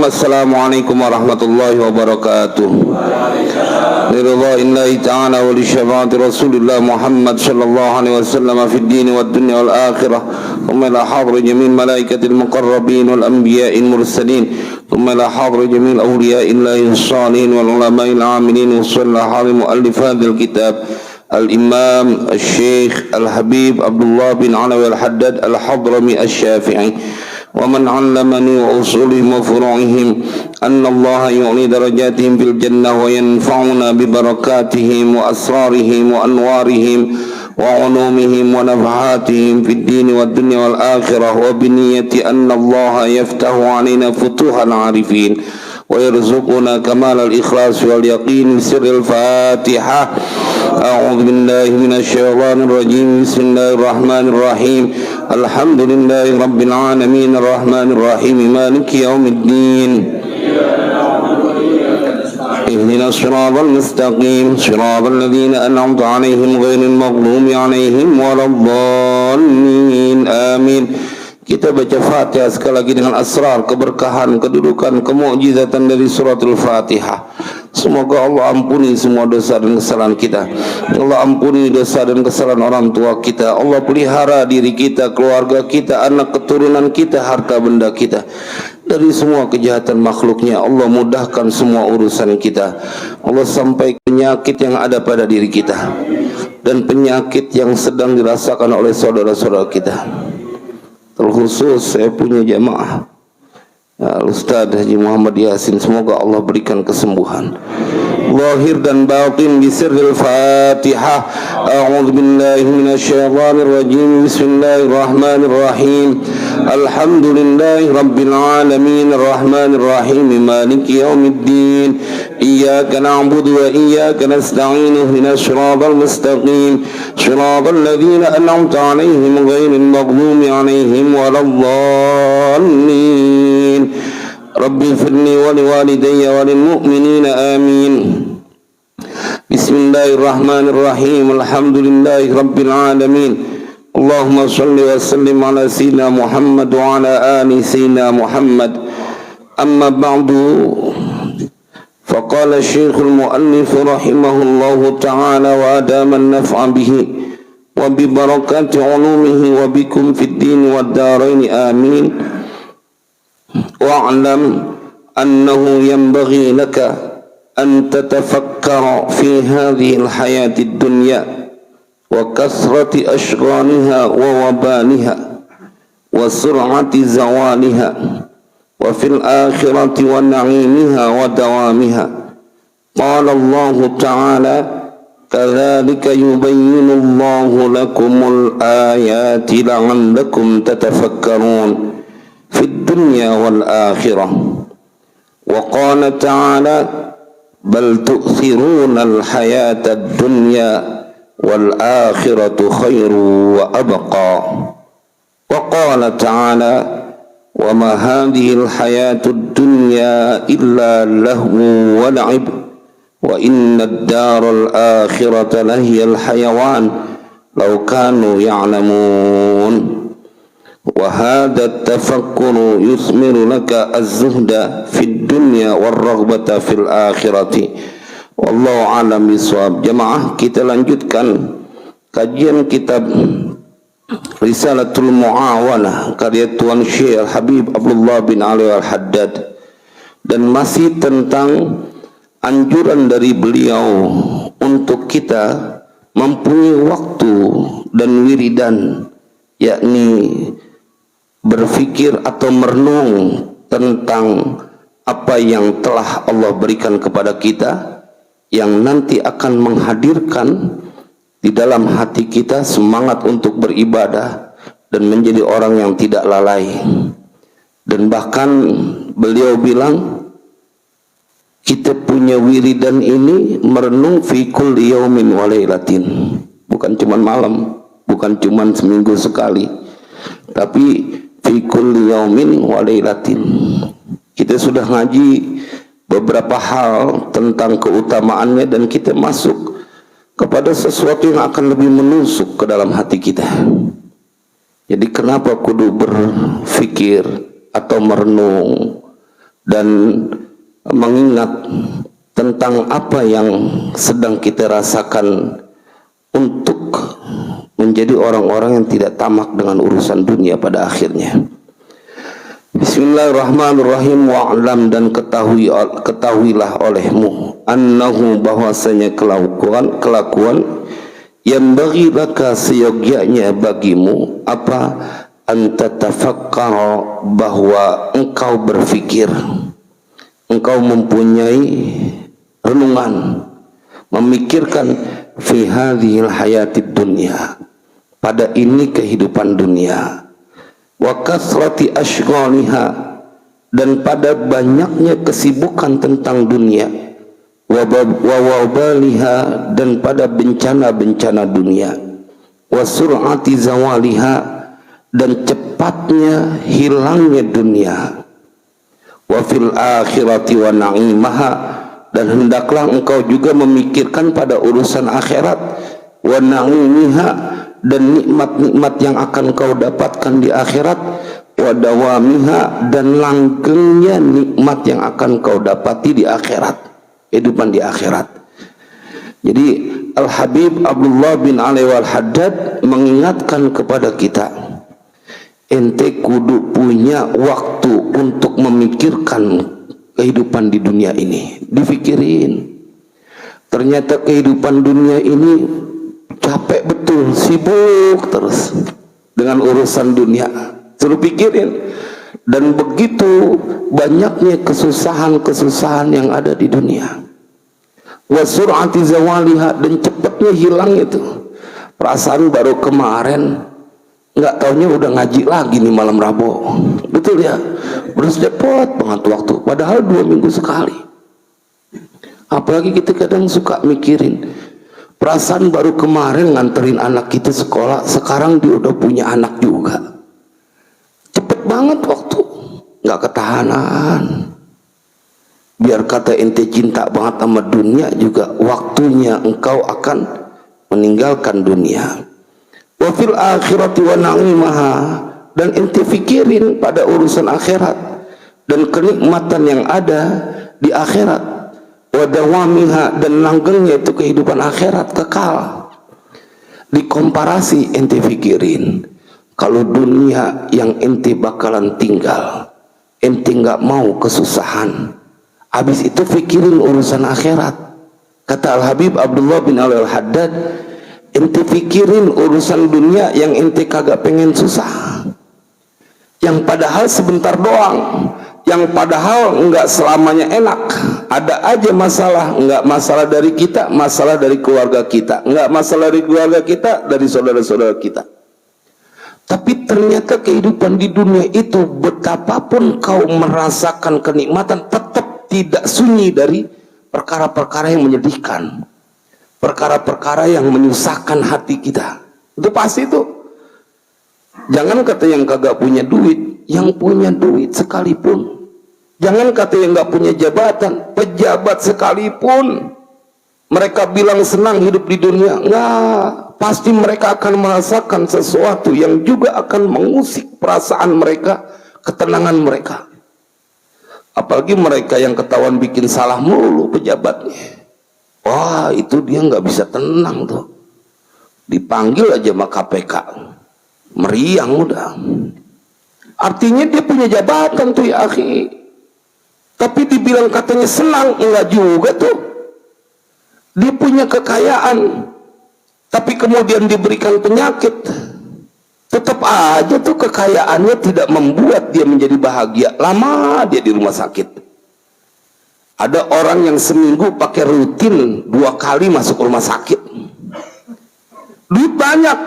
Assalamualaikum warahmatullahi wabarakatuh. Liridha'illahi ta'ala wa li syafaati Rasulillah Muhammad sallallahu alaihi wasallam fid din wad dunya wal akhirah. Thumma ila hadri jami'il malaikatil muqarrabin wal anbiya'il mursalin. Thumma ila hadri jami'il awliya'illahi shalihin wal ulama'il 'amilin wa sallallahu alaihi muallif hadzal kitab al-imam al-syekh al-habib Abdullah bin Alawi al-Haddad al-Hadrami asy-Syafi'i. ومن علمني وأصولهم وفروعهم أن الله يعلي درجاتهم في الجنة وينفعنا ببركاتهم وأسرارهم وأنوارهم وعلومهم ونفحاتهم في الدين والدنيا والآخرة وبنية أن الله يفتح علينا فتوح العارفين ويرزقنا كمال الإخلاص واليقين بسر الفاتحة. أعوذ بالله من الشيطان الرجيم. بسم الله الرحمن الرحيم. الحمد لله رب العالمين الرحمن الرحيم مالك يوم الدين. اهدنا الصراط المستقيم صراط الذين أنعمت عليهم غير المغضوب عليهم ولا الضالين. آمين. Kita baca Fatihah sekali lagi dengan asrar, keberkahan, kedudukan, kemukjizatan dari suratul Fatihah. Semoga Allah ampuni semua dosa dan kesalahan kita. Allah ampuni dosa dan kesalahan orang tua kita. Allah pelihara diri kita, keluarga kita, anak keturunan kita, harta benda kita dari semua kejahatan makhluknya. Allah mudahkan semua urusan kita. Allah sampai penyakit yang ada pada diri kita dan penyakit yang sedang dirasakan oleh saudara-saudara kita. Terkhusus saya punya jamaah Al-Ustaz Haji Muhammad Yasin, semoga Allah berikan kesembuhan zahir dan batin bisirril Fatihah. A'udzu billahi minasyaitonir rajim. Bismillahirrahmanirrahim. Alhamdulillahi rabbil alamin arrahmanir rahim maliki yaumiddin. Iyyaka na'budu wa iyyaka nasta'in ihdinas siratal mustaqim siratal ladzina an'amta 'alaihim ghairil maghdubi 'alaihim waladdallin. Rabbi firni wa liwalidayya wa lil mu'minina amin. Bismillahirrahmanirrahim. Alhamdulillahi rabbil alamin. Allahumma salli wa sallim ala sayyidina Muhammad wa ala ali sayyidina Muhammad. Amma ba'du. فقال الشيخ المؤلف رحمه الله تعالى وأدام النفع به وببركات علومه وبكم في الدين والدارين آمين. واعلم أنه ينبغي لك أن تتفكر في هذه الحياة الدنيا وكثرة أشغالها ووبالها وسرعة زوالها وفي الآخرة ونعيمها ودوامها. قال الله تعالى كذلك يبين الله لكم الآيات لعلكم تتفكرون في الدنيا والآخرة. وقال تعالى بل تؤثرون الحياة الدنيا والآخرة خير وأبقى. وقال تعالى وما هذه الحياة الدنيا إلا لهو ولعب وإن الدار الآخرة لهي الحيوان لو كانوا يعلمون. وهذا التفكر يثمر لك الزهد في الدنيا والرغبة في الآخرة. والله أعلم بالصواب. Jamaah, kita lanjutkan kajian kitab Risalatul Mu'awanah karya Tuan Syekh Habib Abdullah bin Ali al-Haddad, dan masih tentang anjuran dari beliau untuk kita mempunyai waktu dan wiridan, yakni berfikir atau merenung tentang apa yang telah Allah berikan kepada kita, yang nanti akan menghadirkan di dalam hati kita semangat untuk beribadah dan menjadi orang yang tidak lalai. Dan bahkan beliau bilang kita punya wiridan ini merenung fi kulli yaumin wa lailatin, bukan cuma malam, bukan cuma seminggu sekali, tapi fi kulli yaumin wa lailatin. Kita sudah ngaji beberapa hal tentang keutamaannya dan kita masuk kepada sesuatu yang akan lebih menusuk ke dalam hati kita. Jadi kenapa kudu berfikir atau merenung dan mengingat tentang apa yang sedang kita rasakan untuk menjadi orang-orang yang tidak tamak dengan urusan dunia pada akhirnya. Bismillahirrahmanirrahim. Wa'lam, dan ketahuilah olehmu annahu, bahwasanya kelakuan yang bagi laka, seyogyanya bagimu apa, anta tafakkara, bahwa engkau berfikir, engkau mempunyai renungan, memikirkan fi hadhil hayatid dunya, pada ini kehidupan dunia, wa kathrati ashghaliha, dan pada banyaknya kesibukan tentang dunia, wa wabaliha, dan pada bencana-bencana dunia, wa sur'ati zawaliha, dan cepatnya hilangnya dunia, wa fil akhirati wa na'imaha, dan hendaklah engkau juga memikirkan pada urusan akhirat, wa na'imiha, dan nikmat-nikmat yang akan kau dapatkan di akhirat, wa dawamiha, dan langgengnya nikmat yang akan kau dapati di akhirat, kehidupan di akhirat. Jadi Al-Habib Abdullah bin Ali Wal-Haddad mengingatkan kepada kita, ente kudu punya waktu untuk memikirkan kehidupan di dunia ini. Difikirin, ternyata kehidupan dunia ini capek betul, sibuk terus dengan urusan dunia. Suruh pikirin, dan begitu banyaknya kesusahan-kesusahan yang ada di dunia, wa sur'ati zawaliha, dan cepatnya hilang itu. Perasaan baru kemarin, nggak taunya udah ngaji lagi nih malam Rabu, betul ya, udah cepet banget waktu, padahal 2 minggu sekali. Apalagi kita kadang suka mikirin, perasaan baru kemarin nganterin anak kita sekolah, sekarang dia udah punya anak juga. Cepet banget waktu, nggak ketahanan. Biar kata ente cinta banget sama dunia juga, waktunya engkau akan meninggalkan dunia. Wa fil akhirati wa na'imaha, dan ente fikirin pada urusan akhirat dan kenikmatan yang ada di akhirat, wa dawamiha, dan langgengnya itu kehidupan akhirat kekal. Dikomparasi, ente fikirin kalau dunia yang ente bakalan tinggal, ente nggak mau kesusahan, habis itu fikirin urusan akhirat. Kata Al-Habib Abdullah bin Ali Al-Haddad, ente fikirin urusan dunia yang ente kagak pengen susah, yang padahal sebentar doang, yang padahal enggak selamanya enak. Ada aja masalah, enggak masalah dari kita, masalah dari keluarga kita, enggak masalah dari keluarga kita, dari saudara-saudara kita. Tapi ternyata kehidupan di dunia itu, betapapun kau merasakan kenikmatan, tetap tidak sunyi dari perkara-perkara yang menyedihkan, perkara-perkara yang menyusahkan hati kita. Itu pasti tuh. Jangan kata yang kagak punya duit, yang punya duit sekalipun. Jangan kata yang gak punya jabatan, pejabat sekalipun, mereka bilang senang hidup di dunia, enggak, pasti mereka akan merasakan sesuatu yang juga akan mengusik perasaan mereka, ketenangan mereka. Apalagi mereka yang ketahuan bikin salah mulu pejabatnya, wah itu dia nggak bisa tenang tuh, dipanggil aja sama KPK meriang udah. Artinya dia punya jabatan tuh ya akhi, tapi dibilang katanya senang, enggak juga tuh. Dia punya kekayaan, tapi kemudian diberikan penyakit, tetap aja tuh kekayaannya tidak membuat dia menjadi bahagia. Lama dia di rumah sakit. Ada orang yang seminggu pakai rutin 2 kali masuk rumah sakit, duit banyak,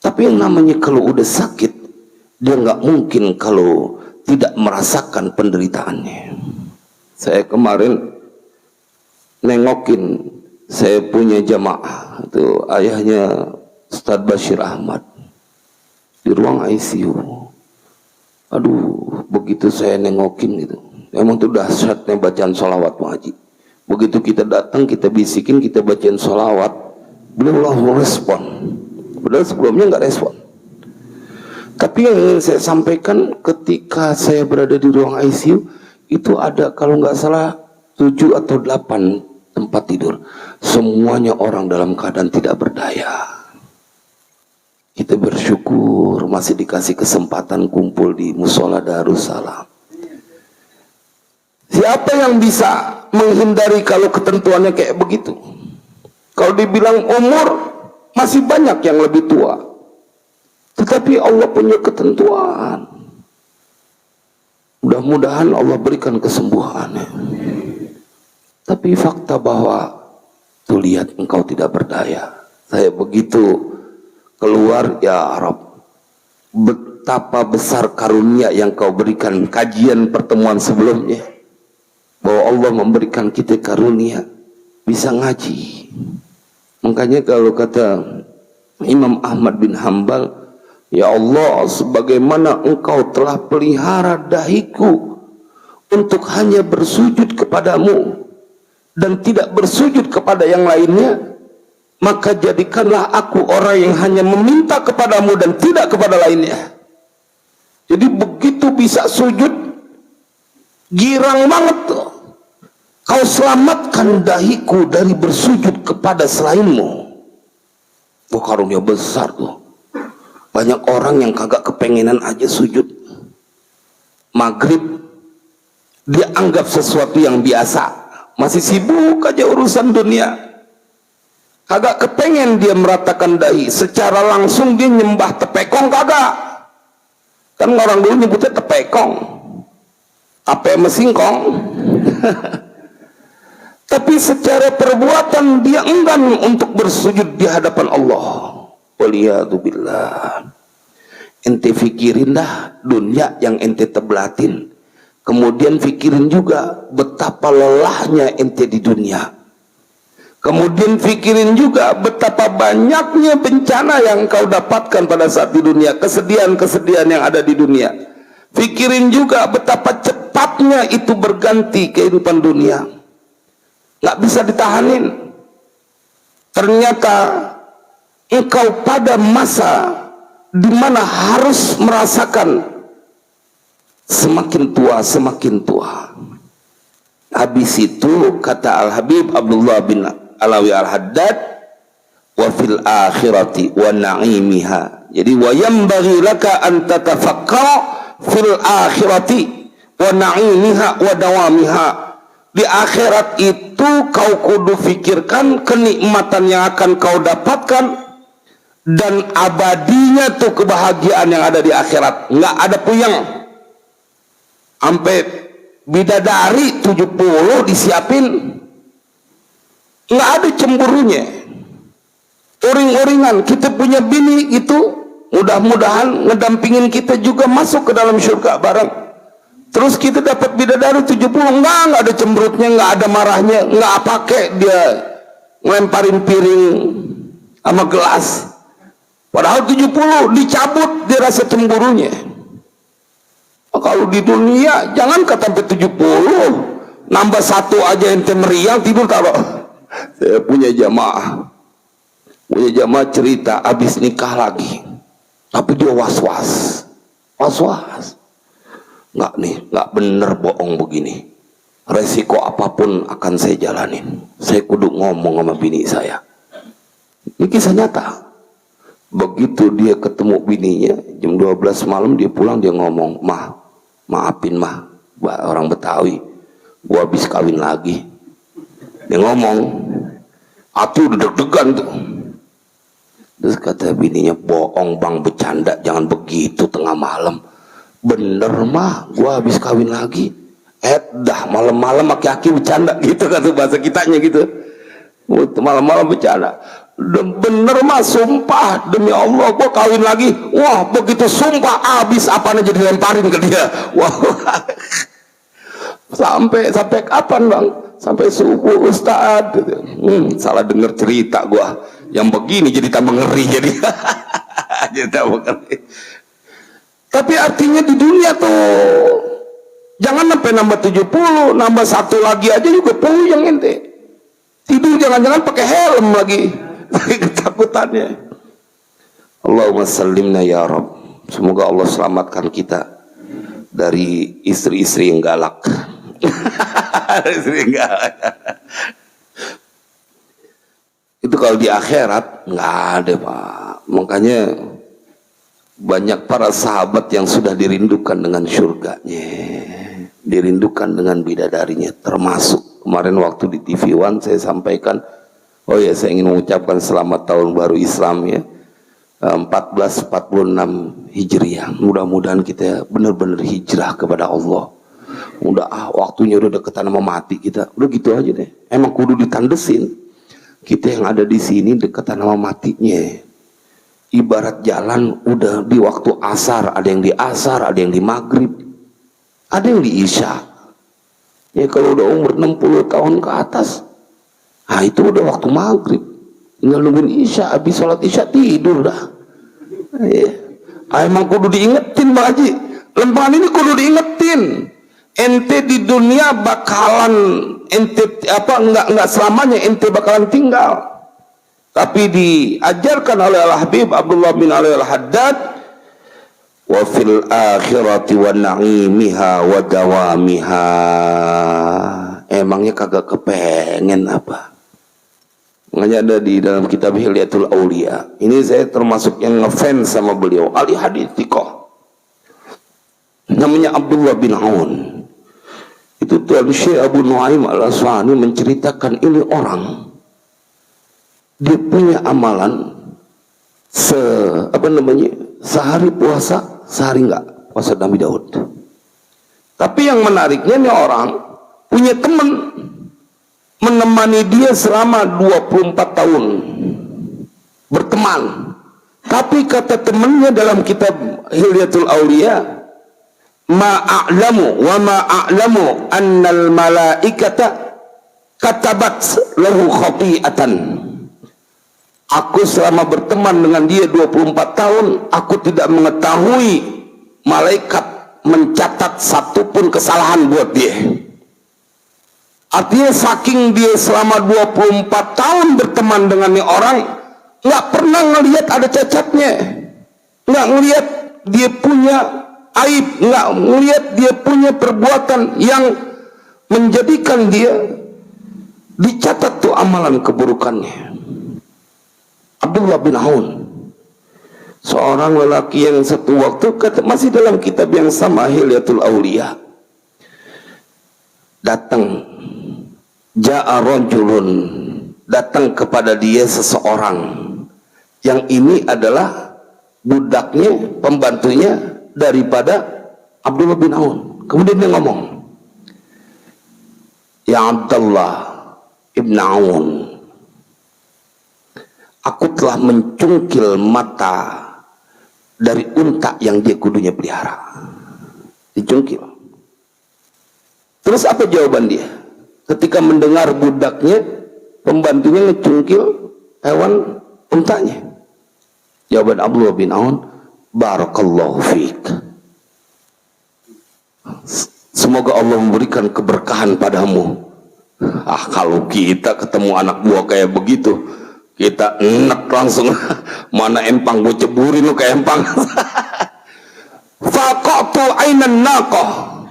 tapi yang namanya kalau udah sakit, dia nggak mungkin kalau tidak merasakan penderitaannya. Saya kemarin nengokin, saya punya jamaah itu, ayahnya Ustadz Bashir Ahmad di ruang ICU. Aduh, begitu saya nengokin gitu, emang tuh dahsyatnya bacaan sholawat wajib. Begitu kita datang, kita bisikin, kita bacain sholawat, beliau langsung respon. Padahal sebelumnya nggak respon. Tapi yang ingin saya sampaikan, ketika saya berada di ruang ICU, itu ada kalau nggak salah 7 atau 8 tempat tidur. Semuanya orang dalam keadaan tidak berdaya. Kita bersyukur masih dikasih kesempatan kumpul di Musola Darussalam. Siapa yang bisa menghindari kalau ketentuannya kayak begitu? Kalau dibilang umur, masih banyak yang lebih tua. Tetapi Allah punya ketentuan. Mudah-mudahan Allah berikan kesembuhannya. Tapi fakta bahwa tuh lihat engkau tidak berdaya. Saya begitu keluar, ya Rabb, betapa besar karunia yang kau berikan. Kajian pertemuan sebelumnya, bahwa Allah memberikan kita karunia bisa ngaji. Makanya kalau kata Imam Ahmad bin Hambal, ya Allah, sebagaimana engkau telah pelihara dahiku untuk hanya bersujud kepadamu dan tidak bersujud kepada yang lainnya, maka jadikanlah aku orang yang hanya meminta kepadamu dan tidak kepada lainnya. Jadi begitu bisa sujud, girang banget tuh. Kau selamatkan dahiku dari bersujud kepada selainmu. Oh, karunia besar tuh. Banyak orang yang kagak kepengenan aja sujud maghrib, dia anggap sesuatu yang biasa, masih sibuk aja urusan dunia, kagak kepengen dia meratakan dahi. Secara langsung dia nyembah tepekong kagak. Kan orang dulu nyebutnya tepekong, tape mesingkong. Tapi secara perbuatan dia enggan untuk bersujud di hadapan Allah. Waliyadzubillah. Ente fikirin dah dunia yang ente tebelatin, kemudian fikirin juga betapa lelahnya ente di dunia, kemudian fikirin juga betapa banyaknya bencana yang kau dapatkan pada saat di dunia, kesedihan-kesedihan yang ada di dunia. Fikirin juga betapa cepatnya itu berganti kehidupan dunia, nggak bisa ditahanin. Ternyata engkau pada masa di mana harus merasakan semakin tua. Habis itu kata Al-Habib Abdullah bin Alawi Al-Haddad, wa fil akhirati wa na'imiha. Jadi wa yanbaghi laka an tatafakkara fil akhirati wa na'imiha wa dawamiha. Di akhirat itu kau kudu fikirkan kenikmatan yang akan kau dapatkan dan abadinya tuh kebahagiaan yang ada di akhirat. Nggak ada puyeng. Sampai bidadari 70 disiapin, nggak ada cemburunya. Uring-uringan kita punya bini itu mudah-mudahan ngedampingin kita juga masuk ke dalam surga bareng. Terus kita dapat bidadari 70, nggak ada cemberutnya, nggak ada marahnya, nggak pakai dia ngelemparin piring sama gelas. Padahal 70 dicabut dia rasa cemburunya. Kalau di dunia jangan kata sampai 70, nambah 1 aja ente meriang tidur taruh. Saya punya jamaah cerita habis nikah lagi, tapi dia was-was. Nggak bener bohong begini. Resiko apapun akan saya jalanin. Saya kudu ngomong sama bini saya. Ini kisah nyata. Begitu dia ketemu bininya jam 12 malam, dia pulang, dia ngomong, maafin orang Betawi, gua habis kawin lagi. Dia ngomong, aku udah deg-degan tuh. Terus kata bininya, bohong bang, bercanda, jangan begitu tengah malam. Bener gua habis kawin lagi. Dah malam-malam aki-aki bercanda gitu, kata bahasa kitanya gitu. Malam-malam bercanda. Bener sumpah demi Allah gua kawin lagi. Wah, begitu sumpah habis apanya jadi lemparin ke dia. Wah. Sampai kapan bang? Sampai subuh Ustad. Salah denger cerita gua. Yang begini jadi tambah ngeri jadi. Jadi tambah ngeri. Tapi artinya di dunia tuh jangan sampai nambah 70, nambah 1 lagi aja juga puyeng ente. Tidur jangan-jangan pakai helm lagi. Ketakutannya. Allahumma sallimna ya Rabb. Semoga Allah selamatkan kita dari istri-istri yang galak. Itu kalau di akhirat nggak ada, Pak. Makanya banyak para sahabat yang sudah dirindukan dengan surganya, dirindukan dengan bidadarinya. Termasuk kemarin waktu di TV One saya sampaikan, oh ya, saya ingin mengucapkan selamat tahun baru Islam ya, 1446 Hijriah. Mudah-mudahan kita benar-benar hijrah kepada Allah. Udah waktunya udah deketan sama mati kita. Udah gitu aja deh. Emang kudu ditandesin. Kita yang ada di sini deketan sama matinya. Ibarat jalan udah di waktu asar, ada yang di asar, ada yang di maghrib, ada yang di isya. Ya kalau udah umur 60 tahun ke atas, nah itu udah waktu maghrib. Tinggal nungguin isya, habis sholat isya tidur dah. Ya. Emang kudu diingetin Pak Haji. Lembaran ini kudu diingetin. Ente di dunia bakalan enggak selamanya ente bakalan tinggal. Tapi diajarkan oleh Al-Habib Abdullah bin Ali Al-Haddad, wa fil akhirati wa na'imiha wa dawamiha. Emangnya kagak kepengen apa? Makanya ada di dalam kitab Hilyatul Aulia. Ini saya termasuk yang ngefans sama beliau, ahli hadits thiqah. Namanya Abdullah bin Aun. Itu Tuan Syekh Abu Nuaim Al-Asfahani menceritakan ini orang, dia punya amalan sehari puasa, sehari enggak puasa Nabi Daud. Tapi yang menariknya ini orang punya teman menemani dia selama 24 tahun berteman. Tapi kata temannya dalam kitab Hilyatul Aulia, ma'a'lamu wa ma'a'lamu annal malaikata katabat lahu khati'atan. Aku selama berteman dengan dia 24 tahun, aku tidak mengetahui malaikat mencatat satupun kesalahan buat dia. Artinya saking dia selama 24 tahun berteman dengan ini orang, nggak pernah ngelihat ada cacatnya, nggak ngelihat dia punya aib, nggak ngelihat dia punya perbuatan yang menjadikan dia dicatat tuh amalan keburukannya. Abdullah bin Aun, seorang lelaki yang satu waktu masih dalam kitab yang sama Hilyatul Aulia, datang ja'a rajulun, datang kepada dia seseorang yang ini adalah budaknya, pembantunya daripada Abdullah bin Aun. Kemudian dia ngomong, ya Abdullah ibn Aun, aku telah mencungkil mata dari unta yang dia kudunya pelihara. Dicungkil. Terus apa jawaban dia ketika mendengar budaknya, pembantunya ngecungkil hewan untanya? Jawaban Abdullah bin Aun, barakallahu fiik, semoga Allah memberikan keberkahan padamu. Kalau kita ketemu anak buah kayak begitu, kita enak langsung. Mana empang gue ceburin lu ke empang. Faqatu ainan naqah,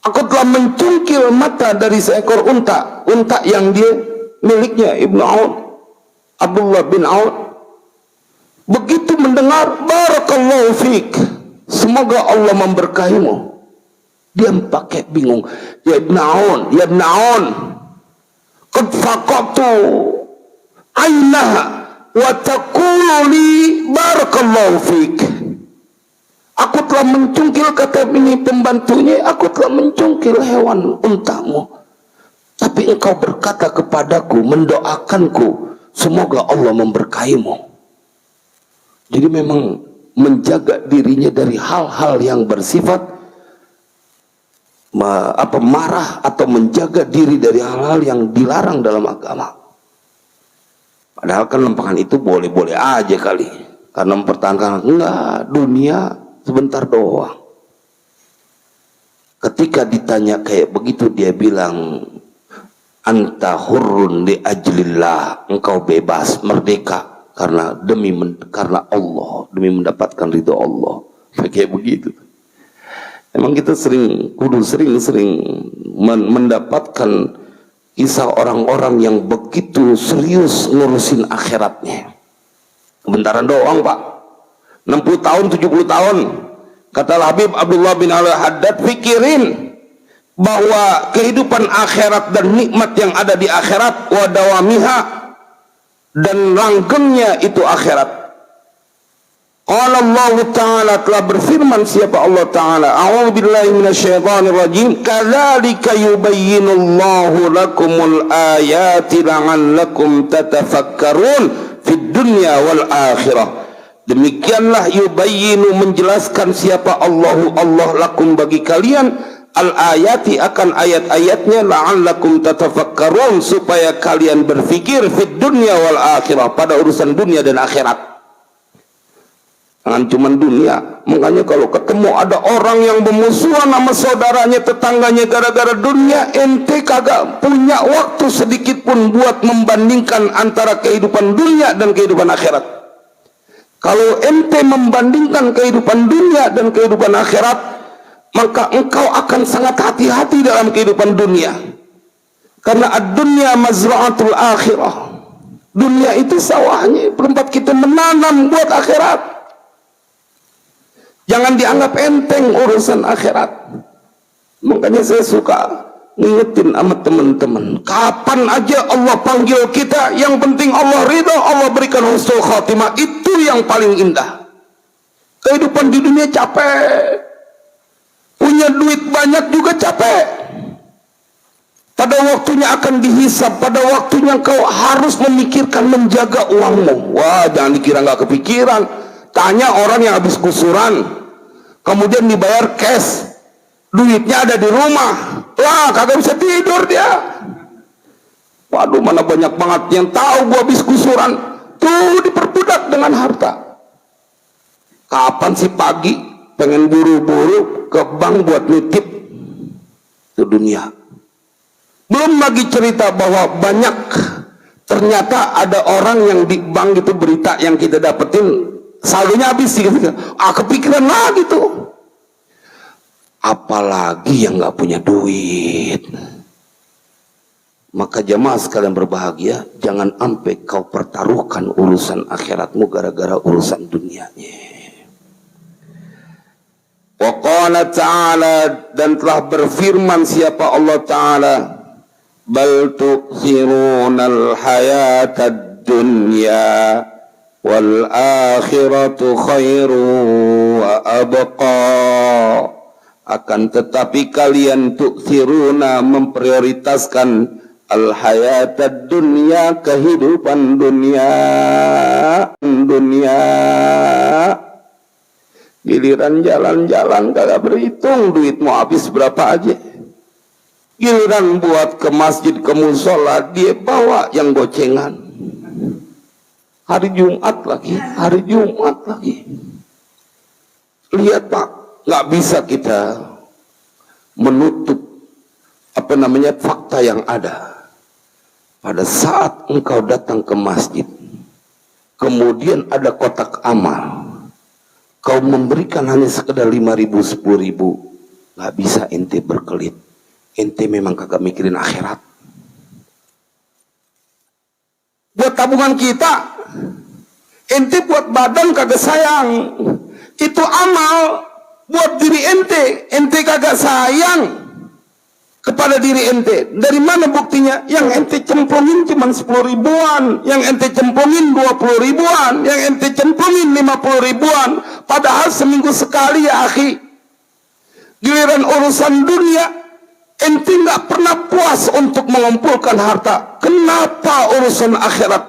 aku telah mencungkil mata dari seekor unta, unta yang dia miliknya Ibnu Aun, Abdullah bin Aun. Begitu mendengar barakallahu fiik, semoga Allah memberkahimu, dia pakai bingung. Ya Ibnu Aun, ya Ibnu Aun, qad faqatu ainaha wa taqulu li barakallahu fiik. Aku telah mencungkil, kata ini pembantunya, aku telah mencungkil hewan untamu, tapi engkau berkata kepadaku, mendoakanku, semoga Allah memberkahimu. Jadi memang menjaga dirinya dari hal-hal yang bersifat marah, atau menjaga diri dari hal-hal yang dilarang dalam agama. Padahal kan lempangan itu boleh-boleh aja kali, karena mempertahankan enggak, dunia sebentar doang. Ketika ditanya kayak begitu, dia bilang, anta hurrun li ajlillah, engkau bebas, merdeka karena karena Allah, demi mendapatkan ridho Allah. Kayak begitu. Emang kita kudu sering mendapatkan kisah orang-orang yang begitu serius ngurusin akhiratnya. Kebentaran doang Pak, 60 tahun 70 tahun. Kata Habib Abdullah bin Al-Haddad, pikirin bahwa kehidupan akhirat dan nikmat yang ada di akhirat, wa dawamiha, dan langgengnya itu akhirat. Qala Allah Ta'ala, telah berfirman siapa Allah Ta'ala, a'udzubillahi minasyaitonir rajim, kadzalika yubayyinullahu lakumul ayati la'allakum tatafakkarun fid dunya wal akhirah. Demikianlah yubayyinu, menjelaskan siapa Allah lakum, bagi kalian, al ayati, akan ayat-ayatnya, la'allakum tatafakkarun, supaya kalian berfikir, fid dunya wal akhirah, pada urusan dunia dan akhirat. Jangan cuma dunia. Makanya kalau ketemu ada orang yang bermusuhan sama saudaranya, tetangganya, gara-gara dunia, ente kagak punya waktu sedikit pun buat membandingkan antara kehidupan dunia dan kehidupan akhirat. Kalau ente membandingkan kehidupan dunia dan kehidupan akhirat, maka engkau akan sangat hati-hati dalam kehidupan dunia. Karena ad-dunya mazra'atul akhirah. Dunia itu sawahnya, tempat kita menanam buat akhirat. Jangan dianggap enteng urusan akhirat. Makanya saya suka ngingetin sama teman-teman, kapan aja Allah panggil kita, yang penting Allah ridha, Allah berikan husnul khatimah, itu yang paling indah. Kehidupan di dunia capek, punya duit banyak juga capek. Pada waktunya akan dihisab, pada waktunya kau harus memikirkan menjaga uangmu. Wah, jangan dikira nggak kepikiran. Tanya orang yang habis kusuran, kemudian dibayar cash, duitnya ada di rumah, wah kagak bisa tidur dia. Waduh, mana banyak banget yang tahu gua habis kusuran, tuh diperbudak dengan harta. Kapan sih pagi pengen buru-buru ke bank buat nitip ke dunia? Belum lagi cerita bahwa banyak, ternyata ada orang yang di bank itu, berita yang kita dapetin, saldonya habis gitu. Kepikiran lagi tuh. Apalagi yang nggak punya duit. Maka jamaah sekalian berbahagia, jangan sampai kau pertaruhkan urusan akhiratmu gara-gara urusan dunianya. Wa qala ta'ala, dan telah berfirman siapa Allah Ta'ala, bal tu'thirunal hayatad dunya wal akhiratu khairu wa abqa. Akan tetapi kalian tu'thiruna, memprioritaskan, al hayatad dunya, kehidupan dunia. Giliran jalan-jalan kagak berhitung duitmu habis berapa aja. Giliran buat ke masjid, ke musola, dia bawa yang gocengan. Hari Jumat lagi. Lihat Pak, nggak bisa kita menutup fakta yang ada. Pada saat engkau datang ke masjid, kemudian ada kotak amal, kau memberikan hanya sekedar 5.000, 10.000, nggak bisa ente berkelit. Ente memang kagak mikirin akhirat. Buat tabungan kita, ente buat badan kagak sayang. Itu amal buat diri ente kagak sayang kepada diri ente. Dari mana buktinya? Yang ente cemplungin cuma 10 ribuan, yang ente cemplungin 20 ribuan, yang ente cemplungin 50 ribuan. Padahal seminggu sekali ya akhi. Giliran urusan dunia, ente nggak pernah puas untuk mengumpulkan harta. Kenapa urusan akhirat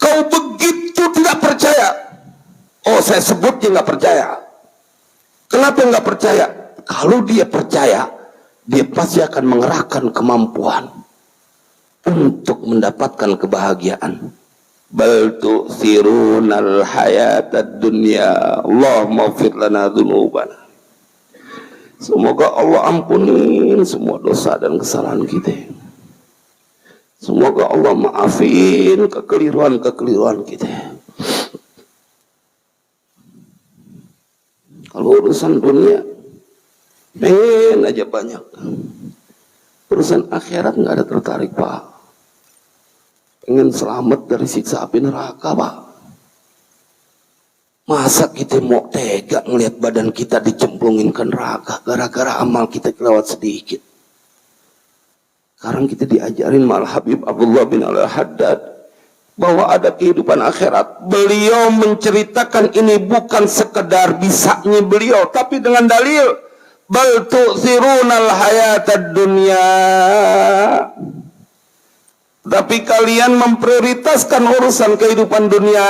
kau begitu tidak percaya? Oh, saya sebutnya nggak percaya. Kenapa nggak percaya? Kalau dia percaya, dia pasti akan mengerahkan kemampuan untuk mendapatkan kebahagiaan. Bal tu'thirunal hayatad dunya. Allahumma ighfir lana dzunubana. Semoga Allah ampunin semua dosa dan kesalahan kita. Semoga Allah maafin kekeliruan kita. Kalau urusan dunia, Pengen aja banyak. Urusan akhirat nggak ada tertarik, Pak. Pengen selamat dari siksa api neraka, Pak. Masa kita mau tega ngelihat badan kita dicemplungin ke neraka gara-gara amal kita kelewat sedikit. Sekarang kita diajarin mal Habib Abdullah bin Al-Haddad bahwa ada kehidupan akhirat. Beliau menceritakan ini bukan sekedar bisanya beliau, tapi dengan dalil bal tu'thirunal hayatad dunya. Tapi kalian memprioritaskan urusan kehidupan dunia.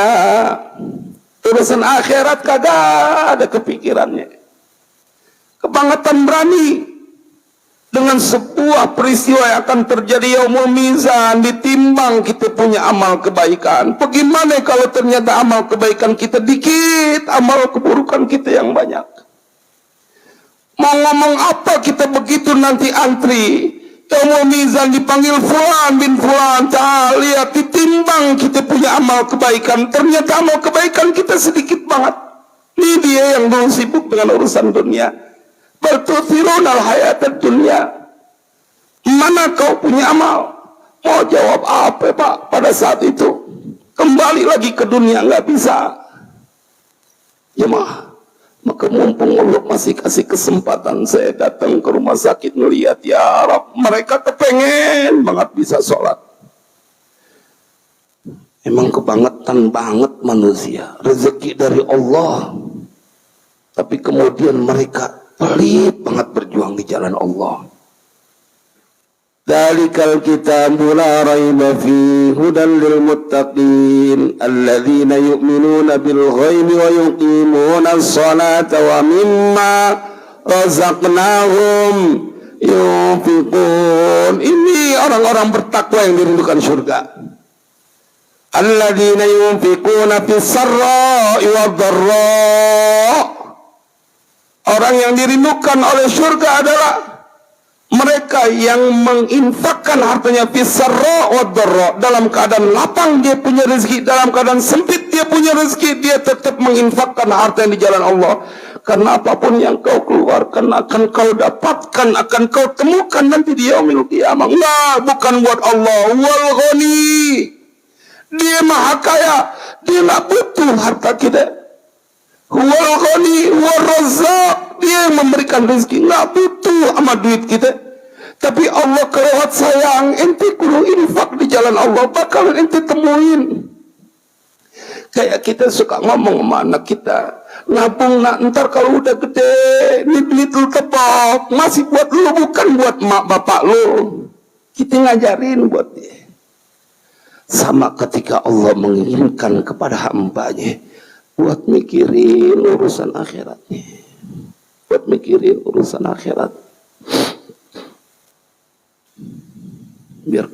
Urusan akhirat kagak ada kepikirannya. Kebangetan berani dengan sebuah peristiwa yang akan terjadi yaumul mizan, ditimbang kita punya amal kebaikan. Bagaimana kalau ternyata amal kebaikan kita dikit, amal keburukan kita yang banyak? Mau ngomong apa kita begitu nanti antri yaumul mizan dipanggil fulan bin fulan, lihat ditimbang kita punya amal kebaikan, ternyata amal kebaikan kita sedikit banget. Ini dia yang dulu sibuk dengan urusan dunia. Bertuthirunal hayatad dunia. Mana kau punya amal? Mau jawab apa, Pak, pada saat itu? Kembali lagi ke dunia nggak bisa. Jemaah, maka mumpung Allah masih kasih kesempatan, saya datang ke rumah sakit melihat, ya Rab, mereka kepengen banget bisa sholat. Emang kebangetan banget manusia, rezeki dari Allah, tapi kemudian mereka pelit banget berjuang di jalan Allah. Dzalikal kitabu la raiba fihi hudan lil muttaqin alladzina yu'minuna bil ghaibi wa yuqimuna as-salata wa mimma razaqnahum yunfiqun. Ini orang-orang bertakwa yang dirindukan surga. Alladzina yunfiquna fis sarra'i wad dharra. Orang yang dirindukan oleh surga adalah mereka yang menginfakkan hartanya fisarra wa dharra. Dalam keadaan lapang dia punya rezeki, dalam keadaan sempit dia punya rezeki, dia tetap menginfakkan harta yang di jalan Allah. Karena apapun yang kau keluarkan akan kau dapatkan, akan kau temukan nanti di yaumil qiyamah. Nah, bukan buat Allah. Wal ghani, dia maha kaya, dia nggak butuh harta kita. Wal ghani war razzaq, dia yang memberikan rezeki, nggak butuh sama duit kita. Tapi Allah kelewat sayang, ente kudu infak di jalan Allah, bakal ente temuin. Kayak kita suka ngomong sama anak kita, nabung nak, ntar kalau udah gede ini beli telur tebak, masih buat lu, bukan buat mak bapak lu. Kita ngajarin buat dia. Sama ketika Allah menginginkan kepada hambanya buat mikirin urusan akhiratnya, buat mikirin urusan akhirat. Biar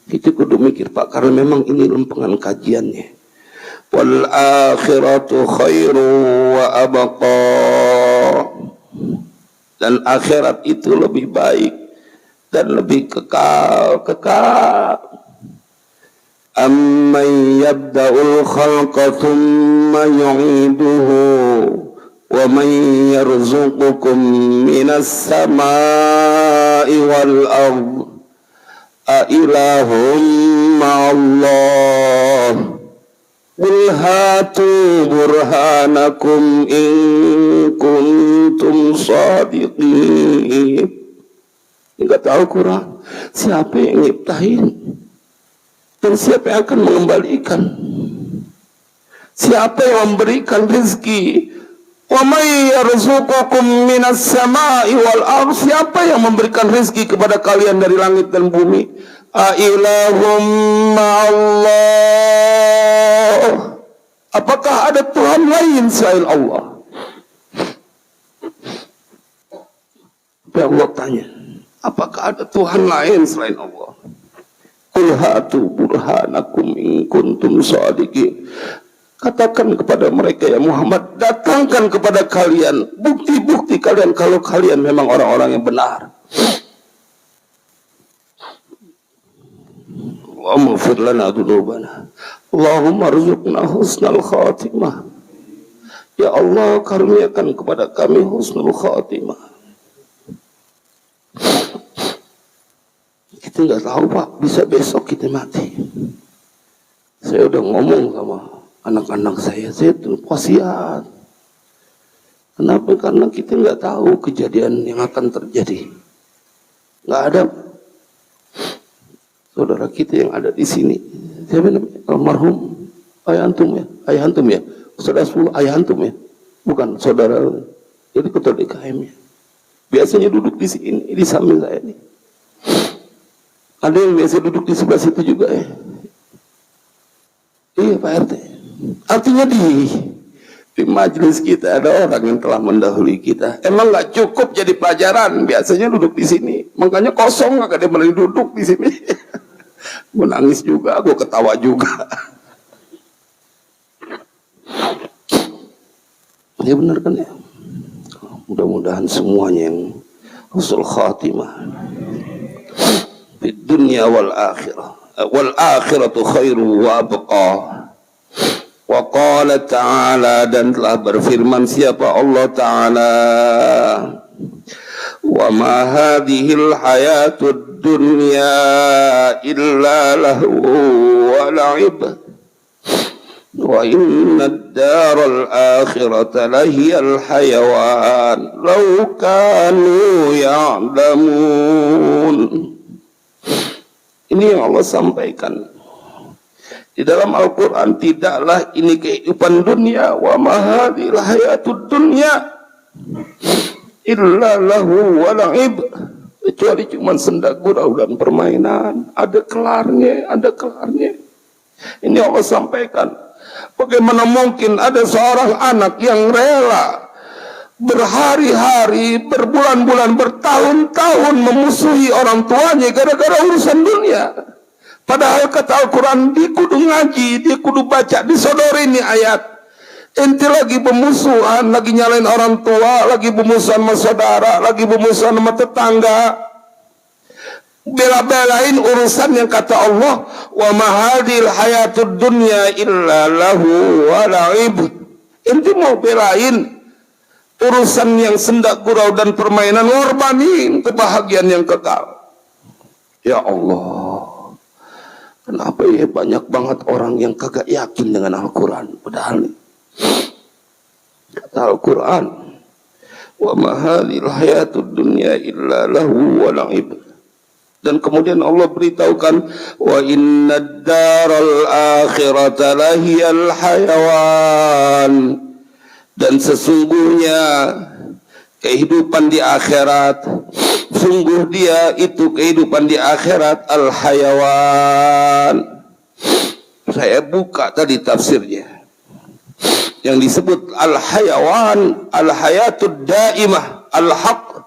kita kudu mikir, Pak, karena memang ini lempengan kajiannya. Wal akhiratu khairu wa abqa. Dan akhirat itu lebih baik dan lebih kekal. Amman yabda'ul khalqa thumma yu'iduhu wa man yarzuqukum minas samai wal ardh a ilahum ma'allah qul hatu burhanakum in kuntum shadiqin. Enggak tahu Quran siapa yang nyiptain dan siapa yang akan mengembalikan, siapa yang memberikan rezeki. Wa may yarzuqukum minas sama'i wal ardh, siapa yang memberikan rezeki kepada kalian dari langit dan bumi. A ilahum ma'allah, apakah ada Tuhan lain selain Allah? Allah tanya, apakah ada Tuhan lain selain Allah? Qul hatu burhanakum in kuntum shadiqin. Katakan kepada mereka, ya Muhammad, datangkan kepada kalian bukti-bukti kalian kalau kalian memang orang-orang yang benar. Allahumma ighfir lana dzunubana, Allahumma arzuqna husnal khatimah. Ya Allah, karuniakan kepada kami husnul khatimah. Kita nggak tahu Pak, bisa besok kita mati. Saya udah ngomong sama anak-anak saya tuh wasiat. Kenapa? Karena kita nggak tahu kejadian yang akan terjadi. Nggak ada saudara kita yang ada di sini. Siapa namanya? Almarhum ayah antum ya, saudara 10 ayah antum ya, bukan saudara. Jadi ketua DKM ya. Biasanya duduk di sini, di samping saya nih. Ada yang biasa duduk di sebelah situ juga ya. Iya Pak RT. Artinya di majelis kita ada orang yang telah mendahului kita. Emang nggak cukup jadi pelajaran. Biasanya duduk di sini. Makanya kosong nggak ada yang duduk di sini. Gue nangis juga, gue ketawa juga. Ya benar kan ya. Mudah-mudahan semuanya yang husnul khatimah. Di dunia wal akhirah. Wal akhiratu khairu wa abqa. Wa qala ta'ala, dan telah berfirman siapa Allah Ta'ala, wa ma hadhil hayatud dunya illa lahu wa la'ib wa inna ad-daral akhirata lahiyal hayawan law kanu ya'lamun. Ini yang Allah sampaikan di dalam Al-Quran. Tidaklah ini kehidupan dunia, wa mahadil hayatud dunya illa lahu wa la'ib, kecuali cuma senda gurau dan permainan. Ada kelarnya. Ini Allah sampaikan. Bagaimana mungkin ada seorang anak yang rela berhari-hari, berbulan-bulan, bertahun-tahun memusuhi orang tuanya gara-gara urusan dunia. Padahal kata Al-Quran, dia kudu ngaji, dia kudu baca, disodori ini ayat. Ente lagi bermusuhan, lagi nyalain orang tua, lagi bermusuhan sama saudara, lagi bermusuhan sama tetangga, bela-belain urusan yang kata Allah, wa mahadil hayatud dunya illa lahu wa la'ib. Ente mau belain urusan yang sendak gurau dan permainan, ngorbanin kebahagiaan yang kekal. Ya Allah, kenapa ya banyak banget orang yang kagak yakin dengan Al-Quran? Padahal nih, kata Al-Quran, wa mahalil hayatud dunya illa lahu wa la'ib. Dan kemudian Allah beritahukan, wa inna daral akhirata lahiyal hayawan. Dan sesungguhnya kehidupan di akhirat, sungguh dia itu kehidupan di akhirat al-hayawan. Saya buka tadi tafsirnya. Yang disebut al-hayawan, al-hayatud daimah, al-haq,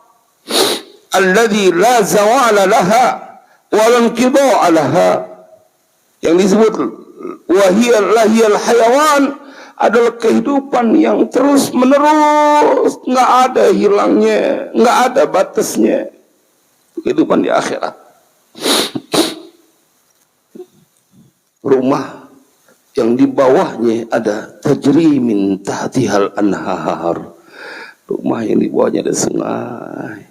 alladhi la zawala laha, walan qida'a laha. Yang disebut wahiyal hayawan adalah kehidupan yang terus menerus, nggak ada hilangnya, nggak ada batasnya. Kehidupan di akhirat. Rumah yang di bawahnya ada tajri min tahtihal anhar. Rumah yang di bawahnya ada sungai.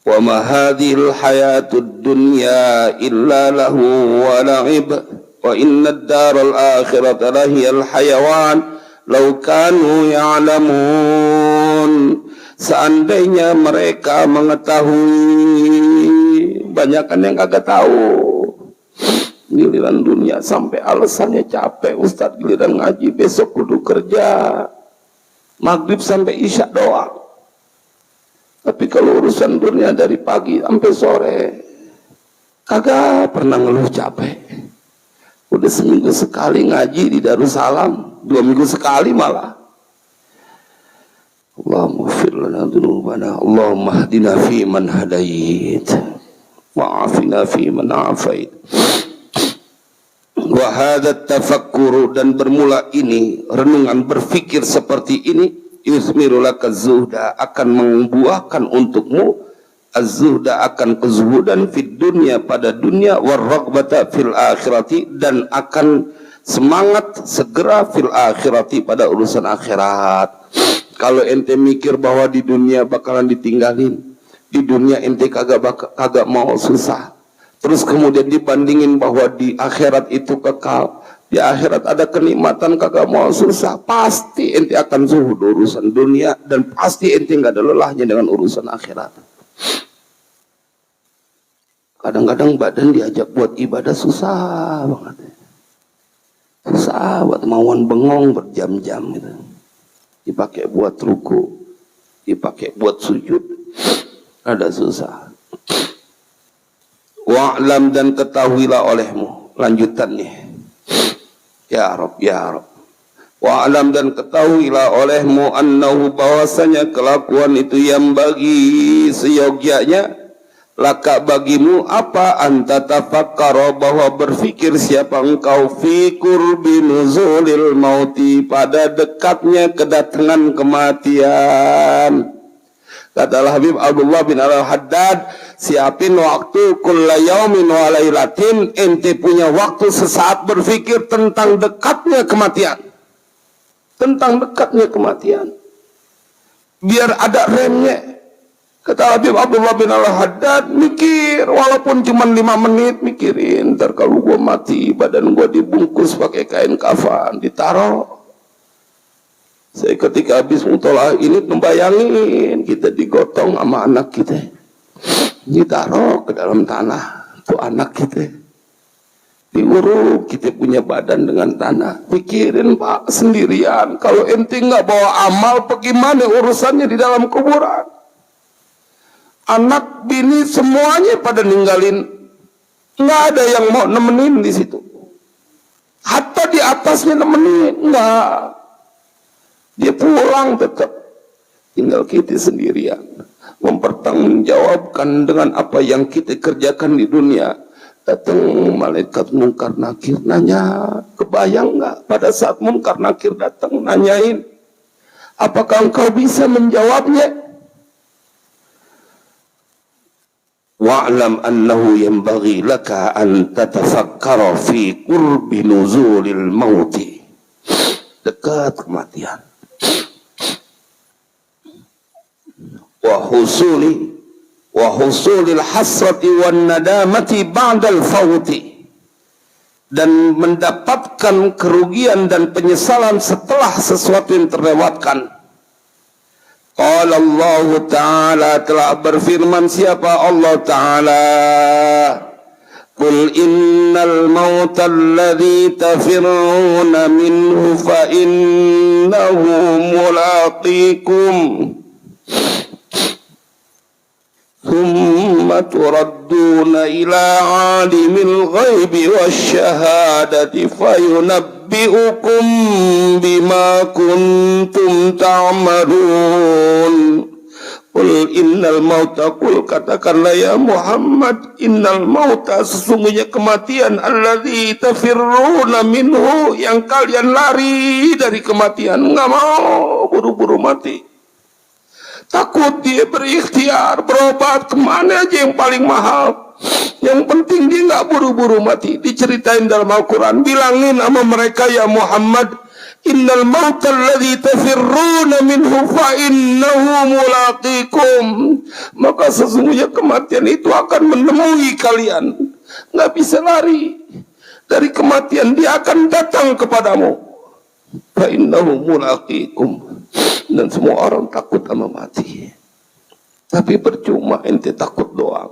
Wa ma hadhil hayatud dunya illa lahu wa la'ib wa inna ad-daral akhirata lahiyal hayawan law kanu ya'lamun. Seandainya mereka mengetahui, banyakan yang kagak tahu. Giliran dunia sampai alasannya capek, Ustaz, giliran ngaji besok kudu kerja, maghrib sampai isya doang. Tapi kalau urusan dunia dari pagi sampai sore, kagak pernah ngeluh capek. Udah seminggu sekali ngaji di Darussalam, 2 minggu sekali malah. Allahumma fir lana dzunubana, Allahumma hdina fi man hadait, wa'afina fi man afait. Wa hadza tafakkuru, dan bermula ini renungan berfikir seperti ini, yusmiru laka zuhda, akan membuahkan untukmu az-zuhda, akan kezuhudan fid dunya, pada dunia, war-raghbata fil akhirati, dan akan semangat segera fil akhirati, pada urusan akhirat. Kalau ente mikir bahwa di dunia bakalan ditinggalin, di dunia ente kagak mau susah, terus kemudian dibandingin bahwa di akhirat itu kekal, di akhirat ada kenikmatan, kagak mau susah, pasti ente akan zuhud urusan dunia, dan pasti ente nggak ada lelahnya dengan urusan akhirat. Kadang-kadang badan diajak buat ibadah susah banget, susah buat mauan bengong berjam-jam gitu, dipakai buat ruku, dipakai buat sujud, ada susah. Wa'lam, dan ketahuilah olehmu, lanjutannya, ya Rabb, ya Rabb. Wa'lam, dan ketahuilah olehmu, annahu, bahwasanya kelakuan itu yang bagi seyogyanya, laka bagimu apa, anta tafakkara, bahwa berfikir siapa engkau, fi qurbi nuzulil mauti, pada dekatnya kedatangan kematian. Kata Habib Abdullah bin Al-Haddad, siapin waktu kulla yaumin wa lailatin, ente punya waktu sesaat berfikir tentang dekatnya kematian, tentang dekatnya kematian, biar ada remnya. Kata Habib Abdullah bin Al-Haddad, mikir walaupun cuma 5 menit, mikirin, ntar kalau gua mati badan gua dibungkus pakai kain kafan, ditaruh. Saya ketika habis mutolah ini membayangin kita digotong sama anak kita, ditaruh ke dalam tanah, tuh anak kita diuruk, kita punya badan dengan tanah. Pikirin Pak, sendirian, kalau ente nggak bawa amal, bagaimana urusannya di dalam kuburan? Anak bini semuanya pada ninggalin, nggak ada yang mau nemenin di situ. Hatta di atasnya nemenin, nggak. Dia pulang tetap, tinggal kita sendirian, mempertanggungjawabkan dengan apa yang kita kerjakan di dunia. Datang malaikat Munkar Nakir nanya, kebayang nggak pada saat Munkar Nakir datang nanyain, apakah engkau bisa menjawabnya? Wa'lam annahu yanbaghi laka an tatafakkara fi qurbi nuzulil mauti, dekat kematian, wa husulil hasrati wan nadamati ba'dal fawti, dan mendapatkan kerugian dan penyesalan setelah sesuatu yang terlewatkan. Qala Allah Ta'ala, telah berfirman siapa Allah Ta'ala, Qul innal mauta alladhi tafirruna minhu fa innahu mulaqikum thumma turadduna ila alimil ghaibi wasyahadati fayunabbi'ukum bima kuntum ta'malun. Qul innal mauta, qul katakanlah ya Muhammad, innal mauta, sesungguhnya kematian, alladzi tafirruna minhu, yang kalian lari dari kematian, nggak mau buru-buru mati. Takut dia berikhtiar, berobat kemana aja yang paling mahal. Yang penting dia nggak buru-buru mati. Diceritain dalam Al-Quran, bilangin sama mereka ya Muhammad, innal mauta alladzi tafirruna minhu fa innahu mulaqikum, maka sesungguhnya kematian itu akan menemui kalian. Nggak bisa lari dari kematian, dia akan datang kepadamu. Fa innahu mulaqikum. Dan semua orang takut sama mati, tapi percuma ente takut doang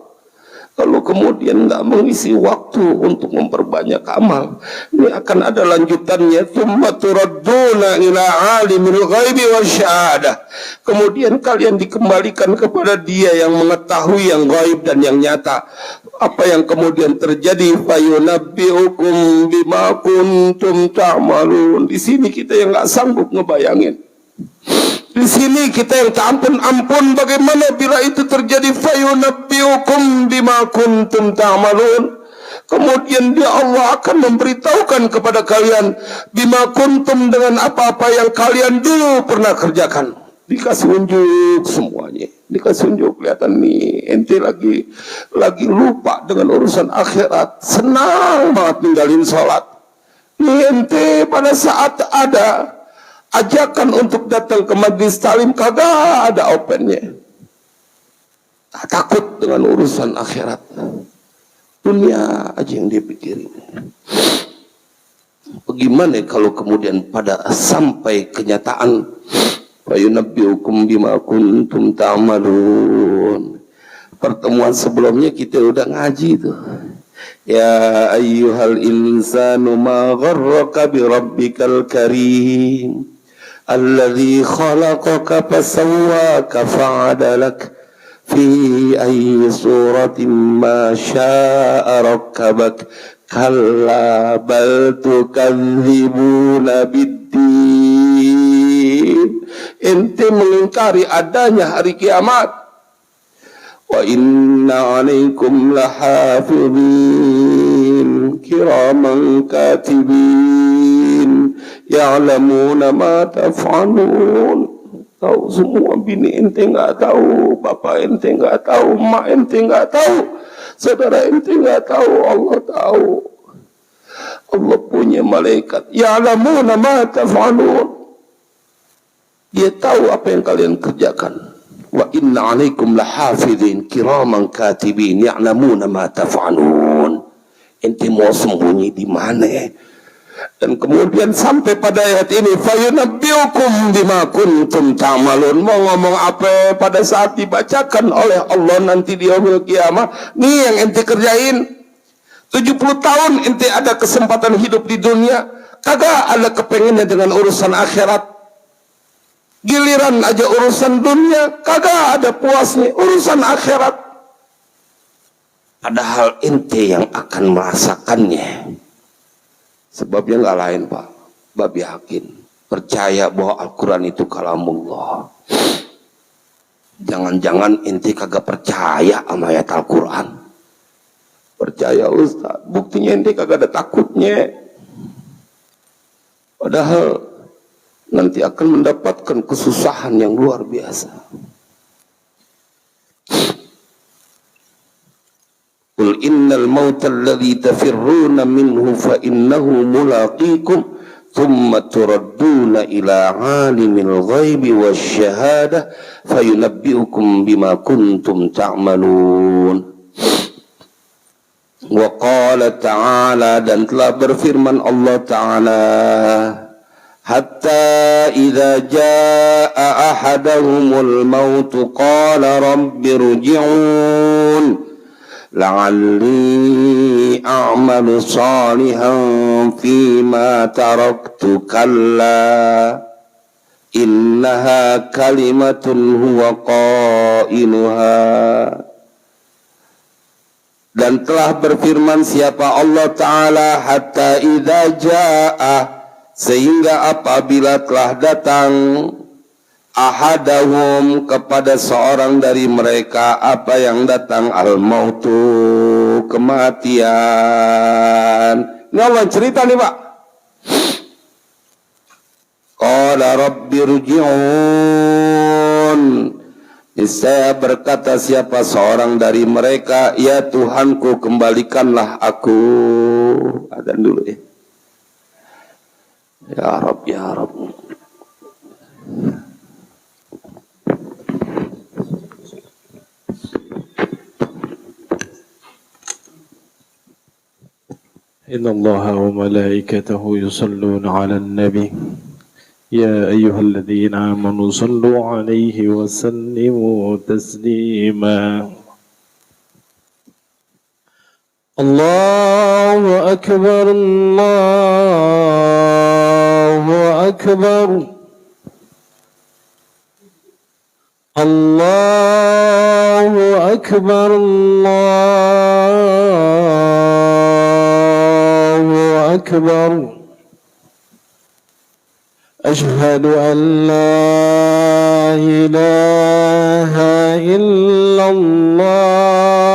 kalau kemudian nggak mengisi waktu untuk memperbanyak amal. Ini akan ada lanjutannya, tsumma turadduna ila alimil ghaibi wasyahadah, kemudian kalian dikembalikan kepada dia yang mengetahui yang gaib dan yang nyata. Apa yang kemudian terjadi, fayunabbi'ukum bima kuntum ta'malun. Di sini kita yang nggak sanggup ngebayangin. Di sini kita yang tak ampun bagaimana bila itu terjadi, fayunabbi'ukum bima kuntum ta'malun. Kemudian dia Allah akan memberitahukan kepada kalian bima kuntum, dengan apa-apa yang kalian dulu pernah kerjakan. Dikasih unjuk semuanya, dikasih unjuk, kelihatan nih ente lagi lupa dengan urusan akhirat, senang banget ninggalin sholat. Nih ente pada saat ada ajakan untuk datang ke majlis talim kagak ada opennya. Takut dengan urusan akhirat, dunia aja yang dia pikirin. Bagaimana kalau kemudian pada sampai kenyataan fayunabbiukum bima kuntum ta'malun. Pertemuan sebelumnya kita udah ngaji tuh. Ya ayyuhal insanu ma gharraka bi rabbikal karim alladzi khalaqaka fasawwaka fa'adalak fi ayyi suratin ma syaa rakkabak kalla bal tukadzibuna biddin. Ente mengingkari adanya hari kiamat. Wa inna 'alaikum lahafidhin kiraman katibin ya'lamuna ma taf'alun. Tahu semua, bini ente nggak tahu, bapak ente nggak tahu, mak ente nggak tahu, saudara ente nggak tahu, Allah tahu. Allah punya malaikat ya'lamuna ma taf'alun. Dia tahu apa yang kalian kerjakan. Wa inna 'alaikum lahafidhin kiraman katibin ya'lamuna ma taf'alun. Ente mau sembunyi di mana? Dan kemudian sampai pada ayat ini fayunabbiukum bima kuntum ta'malun. Mau ngomong apa pada saat dibacakan oleh Allah nanti di yaumil kiamah? Nih yang ente kerjain 70 tahun ente ada kesempatan hidup di dunia, kagak ada kepengennya dengan urusan akhirat. Giliran aja urusan dunia kagak ada puasnya, urusan akhirat. Padahal ente yang akan merasakannya. Sebabnya nggak lain Pak, babi yakin, percaya bahwa Al-Quran itu kalamullah. Jangan-jangan ente kagak percaya sama ayat Al-Quran. Percaya Ustaz, buktinya ente kagak ada takutnya. Padahal nanti akan mendapatkan kesusahan yang luar biasa. Qul innal mauta alladhi tafirruna minhu fa innahu mulaqikum thumma turadduna ila alimil ghaibi wasyahadah fayunabbiukum bima kuntum ta'malun. Wa qala ta'ala, dan telah berfirman Allah Ta'ala, hatta idza jaa ahadahumul maut qala rabbi rji'un la'alli a'malu salihan fima taraktu kalla innaha kalimatun huwa qailuha. Dan telah berfirman siapa Allah Ta'ala, hatta idza jaa, sehingga apabila telah datang, ahadahum, kepada seorang dari mereka, apa yang datang, al-mautu, kematian. Ini Allah cerita nih Pak. Qala rabbi rji'un, saya berkata siapa seorang dari mereka, ya Tuhanku kembalikanlah aku. Adzan dulu ya. Ya Rabb, ya Rabb. إن الله وملائكته يصلون على النبي يا أيها الذين آمنوا صلوا عليه وسلموا تسليما. الله أكبر الله أكبر الله أكبر الله أكبر. أشهد أن لا إله إلا الله.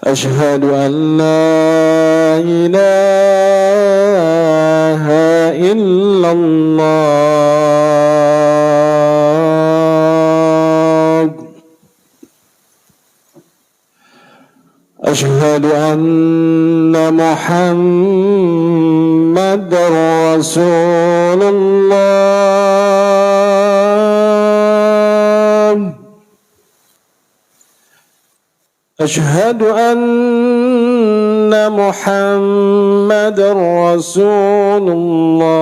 أشهد أن لا إله إلا الله. أشهد أن محمد رسول الله أشهد أن محمد رسول الله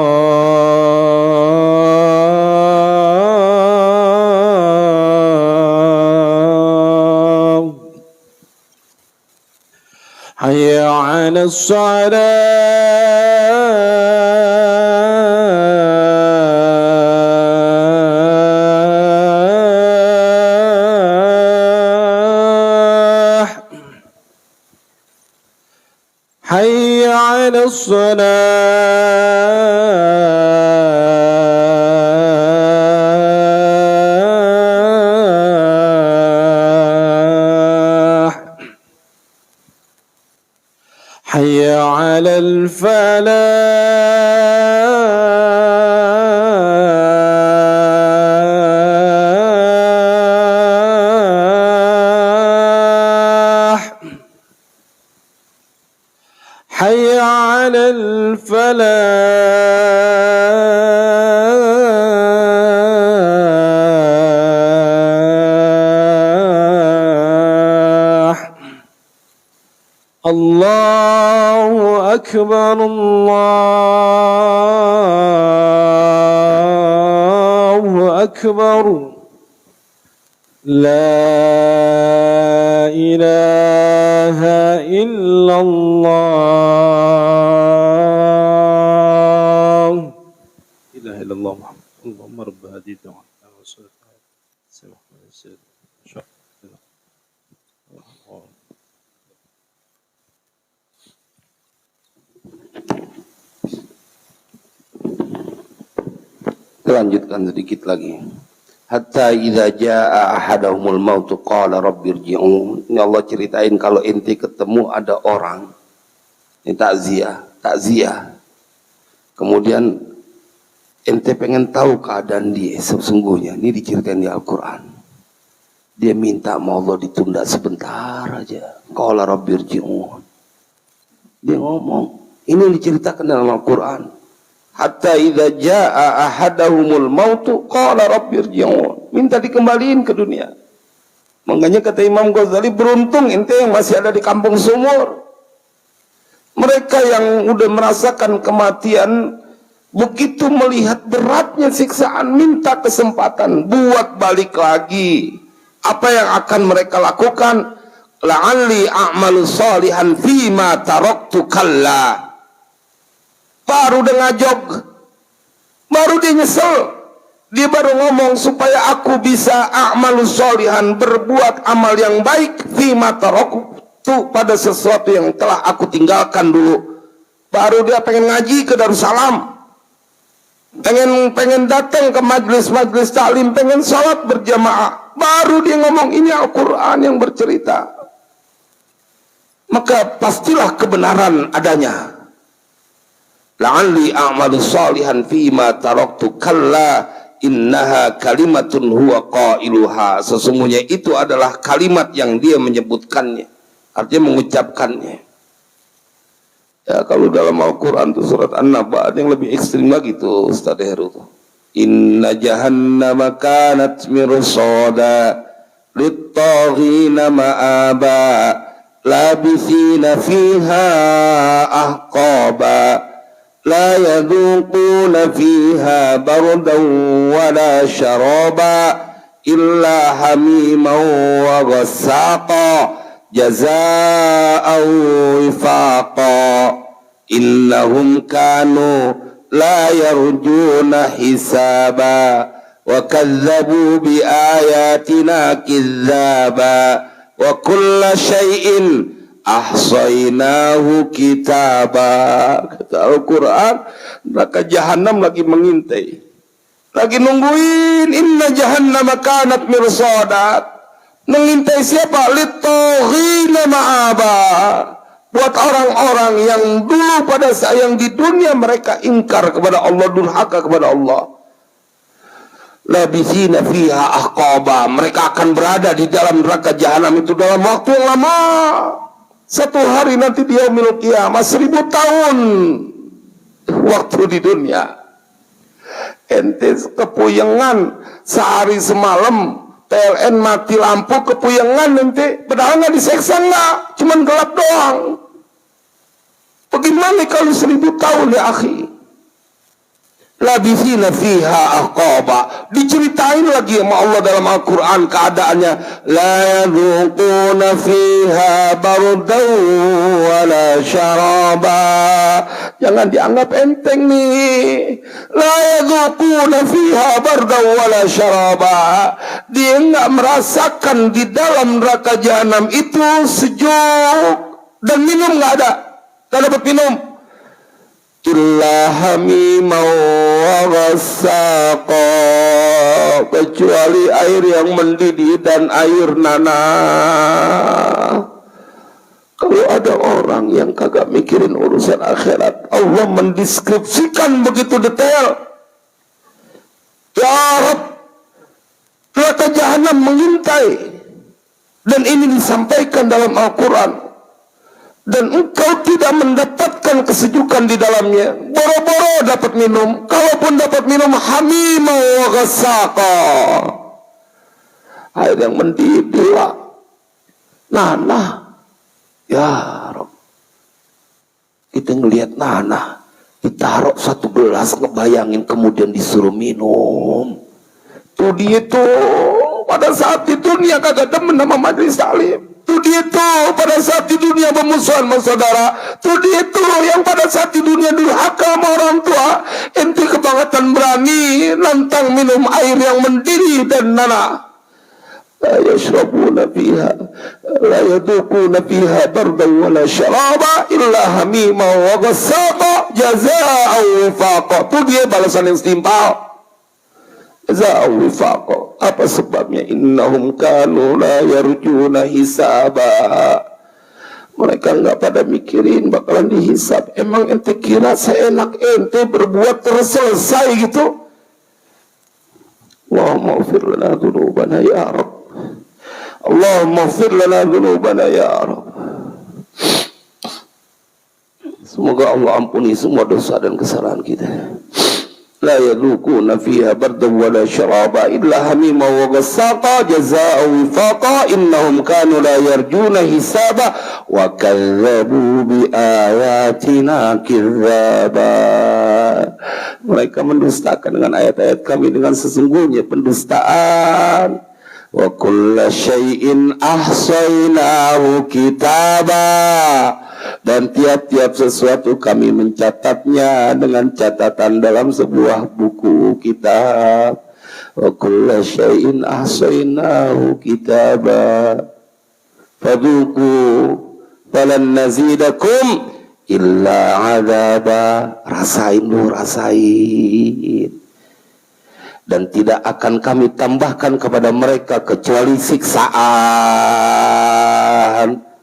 حي على الصلاة حي على الصلاة حي على الفلاح حي على الفلاح الله أكبر الله أكبر لا إله إلا الله لا إله إلا الله محمد اللهم رب هذه الدعوة والصلاة والسلام Lanjutkan sedikit lagi. Hatta idza jaa ahadahumul maut qala rabbirji'un. Ini Allah ceritain kalau ente ketemu ada orang, ini takziah. Kemudian ente pengen tahu keadaan dia sesungguhnya. Ini diceritain di Al-Qur'an. Dia minta sama Allah ditunda sebentar aja. Qala rabbirji'un. Dia ngomong, ini diceritakan dalam Al-Qur'an. Hatta idza jaa ahadahumul mautu qala rabbirji'un. Minta dikembaliin ke dunia. Makanya kata Imam Ghazali, beruntung ente yang masih ada di kampung sumur. Mereka yang udah merasakan kematian, begitu melihat beratnya siksaan, minta kesempatan buat balik lagi. Apa yang akan mereka lakukan? La'alli a'malu salihan fima taraktu kalla. Baru dia ngajog, baru dia nyesel, dia baru ngomong supaya aku bisa a'malus sholihan, berbuat amal yang baik fima taraktu, pada sesuatu yang telah aku tinggalkan dulu. Baru dia pengen ngaji ke Darussalam, pengen datang ke majlis-majlis taklim, pengen sholat berjamaah, baru dia ngomong ini Al-Quran yang bercerita. Maka pastilah kebenaran adanya. La'alli a'malu salihan fima taraktu kalla innaha kalimatun huwa qailuha. Sesungguhnya itu adalah kalimat yang dia menyebutkannya, artinya mengucapkannya. Ya, kalau dalam Al-Quran tuh surat An-Naba ada yang lebih ekstrim lagi tuh Ustaz Heru tuh. Inna jahannama kanat mirsada lit-taghina ma'aba labithina fiha ahqaba la yadhuquna fiha bardan wala syaraba illa hamiman wa ghassaqa jazaa'an wifaqa innahum kanu la yarjuna hisaba wa kadzabu bi ayatina kidzaba wa kulla syai'in ahsainahu kitaba. Kata Al-Quran, neraka jahanam lagi mengintai, lagi nungguin. Inna jahannama kanat mirsadat. Mengintai siapa? Lit-taghina ma'aba, buat orang-orang yang dulu pada saat yang di dunia mereka ingkar kepada Allah, durhaka kepada Allah. Labithina fiha ahqaba, mereka akan berada di dalam neraka jahanam itu dalam waktu yang lama. Satu hari nanti dia yaumil qiyamah, 1000 tahun waktu di dunia. Ente kepuyengan sehari semalam, PLN mati lampu, kepuyengan ente, padahal nggak diseksa, nggak, cuman gelap doang. Bagaimana kalau 1000 tahun ya akhi? Labithina fiha ahqaba. Diceritain lagi sama Allah dalam Al-Quran keadaannya. La yadhuquna fiha bardan wala syaraba. Jangan dianggap enteng nih. La yadhuquna fiha bardan wala syaraba. Dia nggak merasakan di dalam neraka jahanam itu sejuk dan minum nggak ada. Nggak dapat minum. Illa hamimau wa ghassaqa, kecuali air yang mendidih dan air nanah. Kalau ada orang yang kagak mikirin urusan akhirat, Allah mendeskripsikan begitu detail. Ya Rabb, neraka jahanam mengintai, dan ini disampaikan dalam Al-Quran. Dan engkau tidak mendapatkan kesejukan di dalamnya. Boro-boro dapat minum. Kalaupun dapat minum, hamimah wa ghassaqa, air yang mendidih, nanah. Ya Rabb, kita ngelihat nanah, ditaruh satu gelas, ngebayangin kemudian disuruh minum. Tuh dia tuh pada saat di dunia kagak demen sama majelis taklim. Tuh dia tuh pada saat di dunia bermusuhan sama saudara. Tuh dia tuh yang pada saat di dunia durhaka sama orang tua. Ente kebangetan berani nantang minum air yang mendidih dan nanah. La yashrabuna fiha, la yadukuna fiha bardan wala syaraba illa hamima wa ghassaqa jazaa'u wifaqa. Tuh dia balasan yang setimpal. Jazaa'u wifaqa. Apa sebabnya? Innahum kanu la yarjuna hisaba. Mereka nggak pada mikirin bakalan dihisab. Emang ente kira seenak ente berbuat terus selesai gitu? Allahumma ighfir lana dzunubana ya Rabb. Allahumma ighfir lana dzunubana ya Rabb. Semoga Allah ampuni semua dosa dan kesalahan kita. La yadukuna fiha bardan wala syaraba illa hamima wa ghassaqa jazaa'u wifaqa innahum kanu la yarjuna hisaba wa kadzabu bi ayatina kidzaba. Mereka mendustakan dengan ayat-ayat kami dengan sesungguhnya pendustaan. Wa kulla syai'in ahsaynahu kitaba, dan tiap-tiap sesuatu kami mencatatnya dengan catatan dalam sebuah buku kitab. Wa kulla syai'in ahsaynahu kitaba fadhuku falan nazidakum illa adaba. Rasain lu, rasain. Dan tidak akan kami tambahkan kepada mereka kecuali siksaan.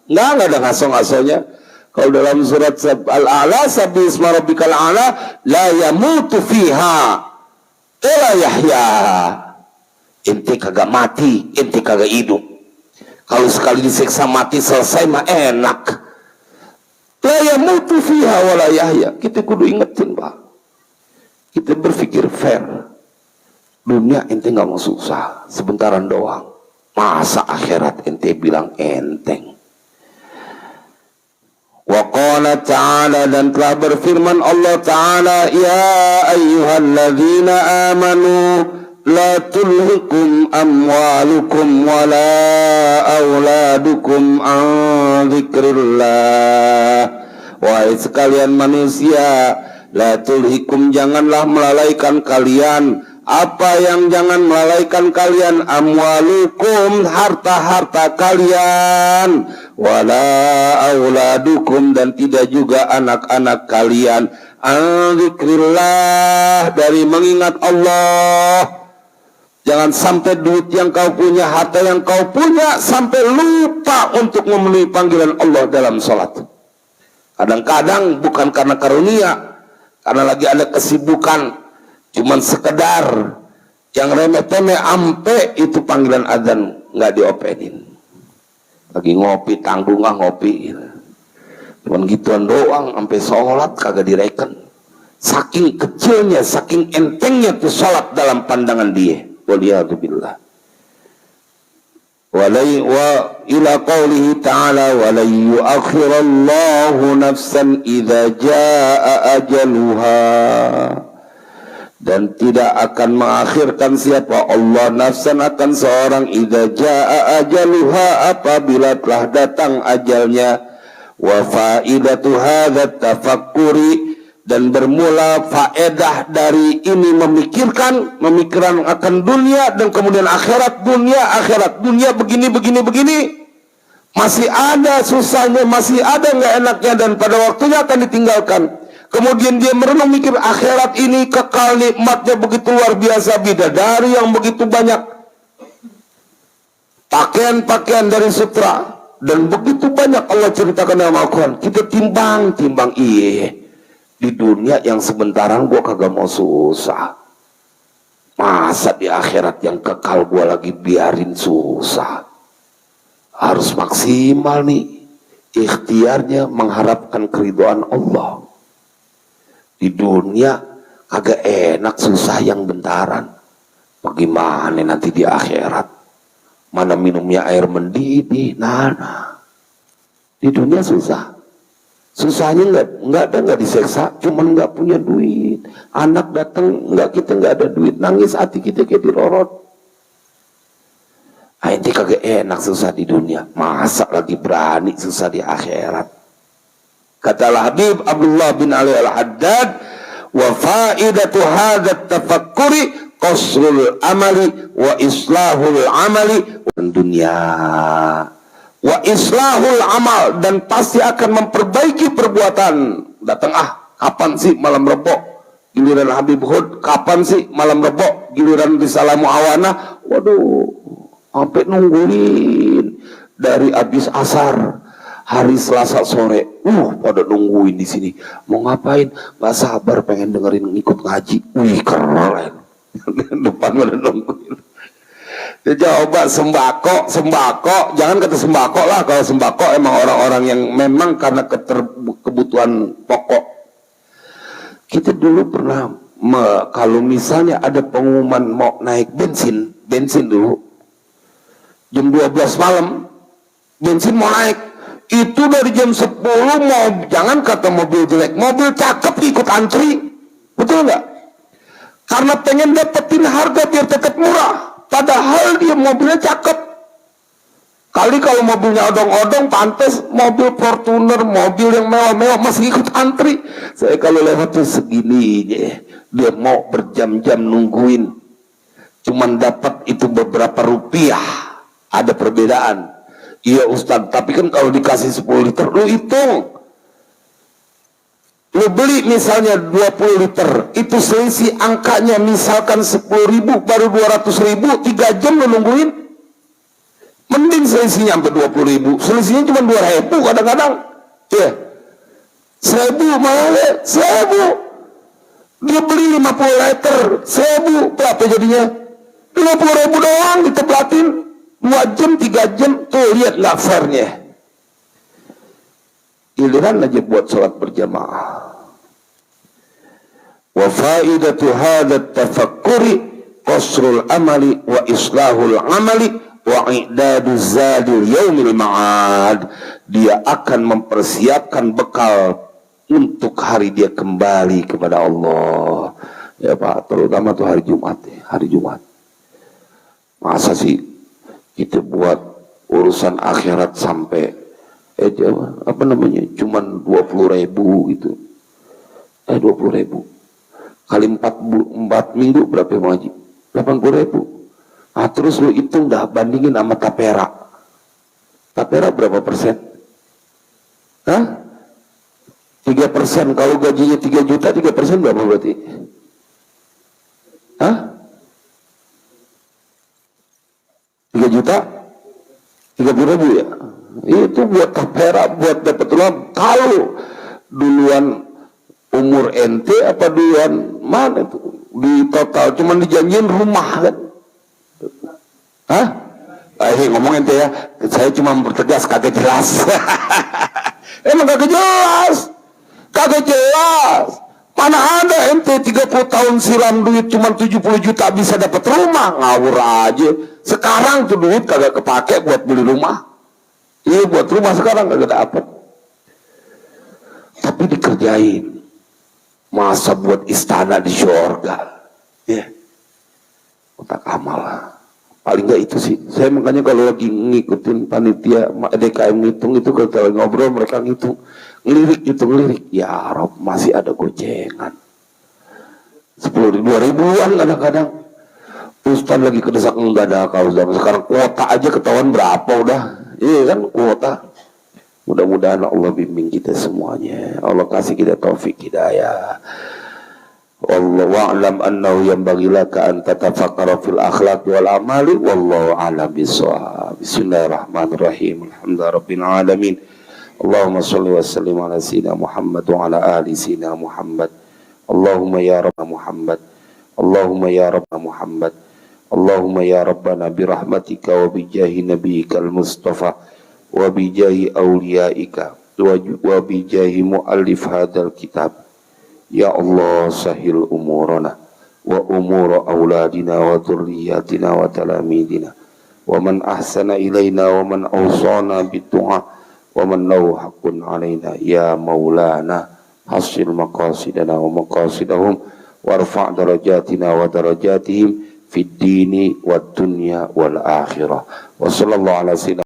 Nggak ada ngaso-ngasonya. Kalau dalam surat Al-A'la, sabbi isma rabbikal a'la, la yamutu fiha illa yahya. Inti kagak mati, inti kagak hidup. Kalau sekali disiksa mati selesai mah enak. La yamutu fiha wala yahya. Kita kudu ingetin, Pak. Kita berpikir fair. Dunia ente nggak mau susah, sebentaran doang. Masa akhirat ente bilang enteng? Wa qala ta'ala, dan telah berfirman Allah Ta'ala, ya ayyuhalladzina amanu la tulhikum amwalukum wala auladukum an dzikrillah. Wahai sekalian manusia, la tulhikum, janganlah melalaikan kalian. Apa yang jangan melalaikan kalian? Amwalukum, harta-harta kalian, wala auladukum, dan tidak juga anak-anak kalian, an dzikrillah, dari mengingat Allah. Jangan sampai duit yang kau punya, harta yang kau punya, sampai lupa untuk memenuhi panggilan Allah dalam sholat. Kadang-kadang bukan karena karunia, karena lagi ada kesibukan, cuman sekedar yang remeh-temeh, ampe itu panggilan adzan nggak diopenin. Lagi ngopi, tanggung ngopi. Cuman gituan doang, sampai sholat kagak direken. Saking kecilnya, saking entengnya tuh sholat dalam pandangan dia. Waliyahzubillah. Wa ila qawlihi ta'ala wa la yu'akhirallahu nafsan idza jaa ajaluha. Dan tidak akan mengakhirkan siapa Allah nafsan akan seorang idza jaa ajaluha, apabila telah datang ajalnya. Wa faidatu hadzal tafakkuri, dan bermula faedah dari ini memikirkan akan dunia dan kemudian akhirat, dunia begini, masih ada susahnya, masih ada nggak enaknya, dan pada waktunya akan ditinggalkan. Kemudian dia merenung mikir akhirat ini kekal, nikmatnya begitu luar biasa, bidadari yang begitu banyak, pakaian dari sutra, dan begitu banyak Allah ceritakan dalam Al-Quran. Kita timbang iya. Di dunia yang sebentaran gua kagak mau susah, masa di akhirat yang kekal gua lagi biarin susah. Harus maksimal nih ikhtiarnya mengharapkan keridhaan Allah. Di dunia kagak enak susah yang bentaran, bagaimana nanti di akhirat? Mana minumnya air mendidih, nah. Di dunia susah. Susahnya nggak diseksa, cuman nggak punya duit. Anak datang kita nggak ada duit, nangis hati kita kayak dirorot. Ini kagak enak susah di dunia, masa lagi berani susah di akhirat. Kata Al-Habib Abdullah bin Ali Al-Haddad, wa faidatu hadzat tafakkuri qasrul amali wa islahul amali dunia. Wa islahul amal, dan pasti akan memperbaiki perbuatan. Datang kapan sih malam Rebo, giliran Habib Hud, kapan sih malam Rebo, giliran Risalah Muawana. Waduh, sampai nungguin dari habis asar hari Selasa sore. Pada nungguin di sini. Mau ngapain? Gak sabar pengen dengerin ngikut ngaji. Keren. Depan pada nungguin. Coba sembako, jangan kata sembako lah. Kalau sembako emang orang-orang yang memang karena kebutuhan pokok. Kita dulu pernah kalau misalnya ada pengumuman mau naik bensin dulu jam 12 malam, bensin mau naik, itu dari jam 10 mau, jangan kata mobil jelek, mobil cakep ikut antri, betul nggak? Karena pengen dapetin harga biar tetap murah. Padahal dia mobilnya cakep. Kali kalau mobilnya odong-odong, pantas mobil Fortuner, mobil yang mewah-mewah masih ikut antri. Saya kalau lewat tuh segini, dia mau berjam-jam nungguin. Cuman dapat itu beberapa rupiah. Ada perbedaan. Iya Ustaz, tapi kan kalau dikasih 10 liter, lu hitung. Lu beli misalnya 20 liter, itu selisih angkanya misalkan 10.000, baru 200.000, 3 jam lu nungguin. Mending selisihnya sampai 20.000, selisihnya cuma 2.000 kadang-kadang. Ya, 1.000 malah 1.000. Dia beli 50 liter, 1.000, berapa jadinya? 50.000 doang diteblatin, 2 jam, 3 jam, tuh lihat nggak fairnya. Giliran aja buat sholat berjamaah. Wa faidatu hadzal tafakkuri qasrul amali wa islahul amali wa i'dadu zadil yaumil ma'ad. Dia akan mempersiapkan bekal untuk hari dia kembali kepada Allah. Ya Pak, terutama tuh hari Jumat. Masa sih kita buat urusan akhirat sampai cuman 20.000 gitu. 20.000 kali 4 minggu berapa Pak Haji? 80.000. Terus lu hitung dah, bandingin sama Tapera. Tapera berapa persen? 3%. Kalau gajinya 3 juta, 3% berapa berarti? 3 juta? 30.000 ya? Itu buat Tapera, buat dapat uang. Kalau duluan umur ente apa duluan mana itu? Di total cuman dijanjiin rumah kan? Ngomong ente ya, saya cuma mempertegas kagak jelas. Emang kagak jelas. Kagak jelas. Mana ada ente 30 tahun siram duit cuma 70 juta bisa dapat rumah. Ngawur aja. Sekarang tuh duit kagak kepake buat beli rumah. Iya, buat rumah sekarang kagak dapat. Tapi dikerjain. Masa buat istana di surga. Ya. Otak amal. Paling nggak itu sih. Saya makanya kalau lagi ngikutin panitia DKM ngitung itu, kalau ngobrol mereka ngitung ngelirik. Ya Rob, masih ada gocengan 10.000, 2.000-an kadang-kadang. Ustaz lagi kedesak enggak ada kalau sekarang kuota aja ketahuan berapa udah. Iya kan kuota. Mudah-mudahan Allah bimbing kita semuanya. Allah kasih kita taufik hidayah. Wallahu a'lam annahu yanbaghi laka an tatafakkara fil akhlaq wal amali wallahu a'lam bissawab. Bismillahirrahmanirrahim. Alhamdulillahirabbil alamin. Allahumma shalli wa sallim ala sayyidina Muhammad wa ala ali sayyidina Muhammad. Allahumma ya rabb Muhammad. Allahumma ya rabb Muhammad. Allahumma ya rabbana bi rahmatika wa bi jahi nabiyyikal mustafa wa bi jahi awliyaika wa bi jahi muallif hadzal kitab. Ya Allah sahil umurana wa umura auladina wa dhurriyyatina wa talamidina wa man ahsana ilaina wa man awsana bid-du'a wa man lahu haqqun alaina ya maulana hasil maqasidana wa maqasidahum warfa' darajatina wa darajatihim fid dini wad dunya wal akhirah wa sallallahu ala sayyidina